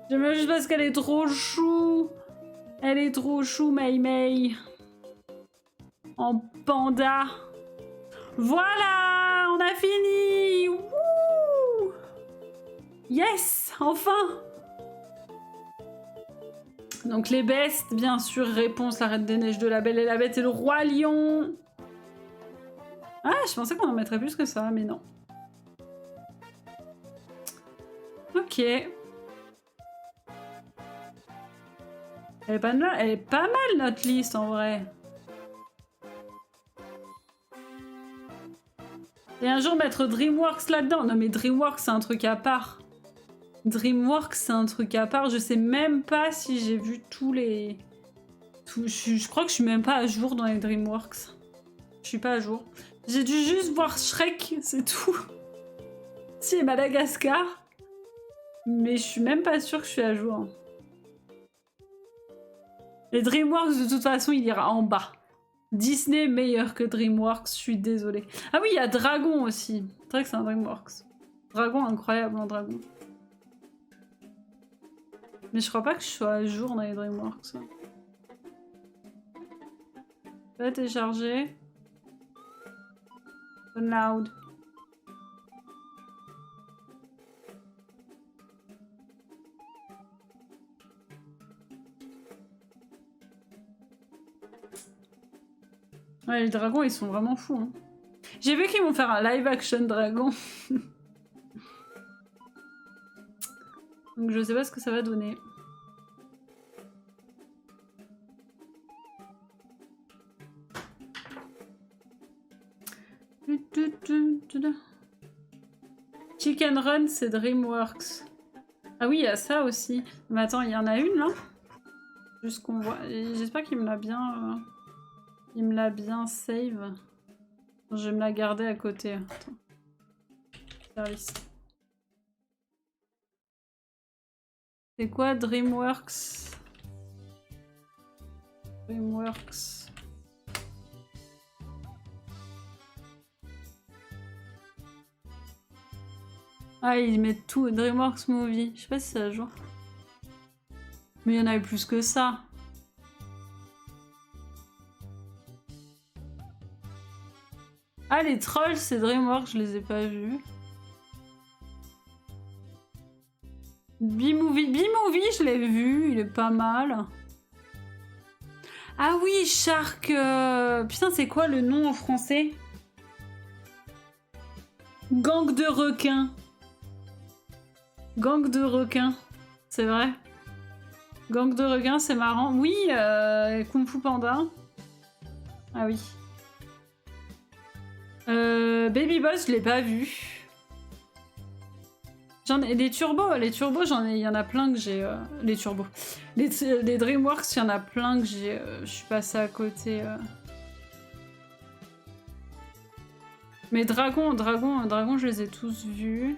J'aime bien juste parce qu'elle est trop chou. Elle est trop chou, Mei Mei. En panda. Voilà, on a fini. Wouh! Yes, enfin. Donc les bestes, bien sûr, réponse, la Reine des Neiges de La Belle et la Bête et le Roi Lion. Ah, je pensais qu'on en mettrait plus que ça, mais non. Ok. Elle est pas mal notre liste en vrai. Et un jour mettre DreamWorks là-dedans. Non mais DreamWorks c'est un truc à part. DreamWorks c'est un truc à part. Je sais même pas si j'ai vu tous les... Je crois que je suis même pas à jour dans les DreamWorks. Je suis pas à jour. J'ai dû juste voir Shrek, c'est tout. Si, et Madagascar. Mais je suis même pas sûre que je suis à jour. Les DreamWorks, de toute façon, il ira en bas. Disney est meilleur que DreamWorks, je suis désolée. Ah oui, il y a Dragon aussi. C'est vrai que c'est un DreamWorks. Dragon, incroyable, un dragon. Mais je crois pas que je sois à jour dans les DreamWorks. Pas télécharger. Download. Ouais, les dragons, ils sont vraiment fous. Hein. J'ai vu qu'ils vont faire un live action dragon. Donc je sais pas ce que ça va donner. Chicken Run, c'est DreamWorks. Ah oui, il y a ça aussi. Mais attends, il y en a une là? Juste qu'on voit. J'espère qu'il me l'a bien... Il me l'a bien save. Je vais me la garder à côté. Attends. Service. C'est quoi DreamWorks? DreamWorks. Ah, ils mettent tout. DreamWorks Movie. Je sais pas si c'est à jour. Mais il y en avait plus que ça. Ah, les trolls, c'est DreamWorks, je les ai pas vus. B-Movie, je l'ai vu, il est pas mal. Ah oui, Shark... Putain, c'est quoi le nom en français? Gang de requins. Gang de requins, c'est vrai. Gang de requins, c'est marrant. Oui, Kung Fu Panda. Ah oui. Baby Boss, je l'ai pas vu. J'en ai des turbos, les turbos, il y en a plein que j'ai. Les turbos. Les DreamWorks, il y en a plein que j'ai. Je suis passée à côté. Mais Dragon, je les ai tous vus.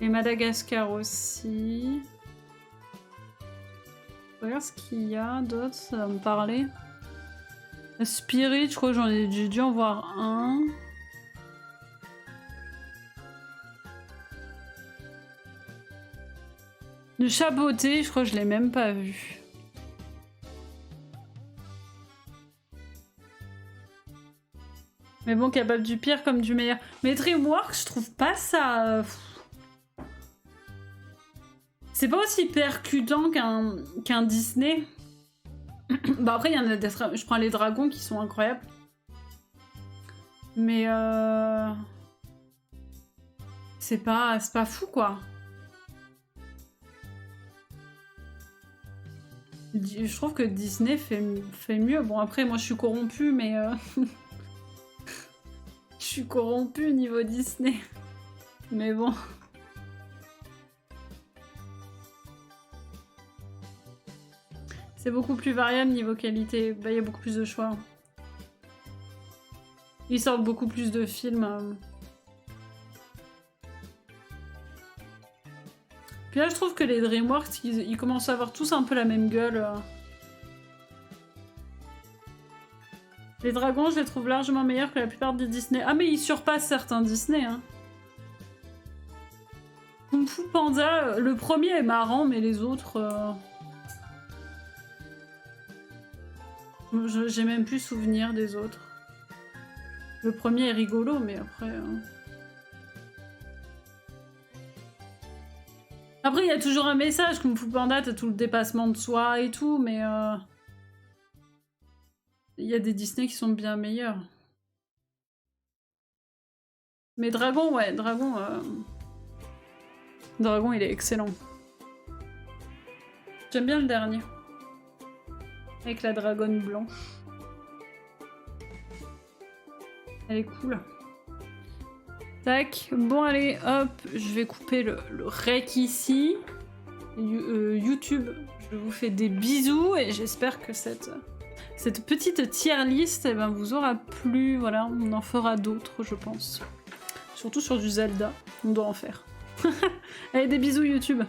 Et Madagascar aussi. Regarde ce qu'il y a d'autre, ça va me parler. Spirit, je crois que j'ai dû en voir un. Le chapeauté, je crois que je l'ai même pas vu. Mais bon, capable du pire comme du meilleur. Mais DreamWorks, je trouve pas ça... C'est pas aussi percutant qu'un Disney. Bah après, il y en a des... Je prends les dragons qui sont incroyables. Mais c'est pas fou, quoi. Je trouve que Disney fait mieux. Bon, après, moi, je suis corrompue, mais... Je suis corrompue niveau Disney. Mais bon... C'est beaucoup plus variable niveau qualité. Bah, il y a beaucoup plus de choix. Ils sortent beaucoup plus de films. Puis là, je trouve que les DreamWorks, ils commencent à avoir tous un peu la même gueule. Les dragons, je les trouve largement meilleurs que la plupart des Disney. Ah, mais ils surpassent certains Disney, hein. Kung Fu Panda, le premier est marrant, mais les autres... J'ai même plus souvenir des autres. Le premier est rigolo, mais après... Après, il y a toujours un message. Kung Fu Panda, t'as tout le dépassement de soi et tout, mais... Il y a des Disney qui sont bien meilleurs. Mais Dragon, ouais, Dragon... Dragon, il est excellent. J'aime bien le dernier. Avec la dragonne blanche. Elle est cool. Tac. Bon, allez, hop. Je vais couper le rec ici. YouTube, je vous fais des bisous et j'espère que cette petite tier list eh ben, vous aura plu. Voilà, on en fera d'autres, je pense. Surtout sur du Zelda. On doit en faire. Allez, des bisous YouTube.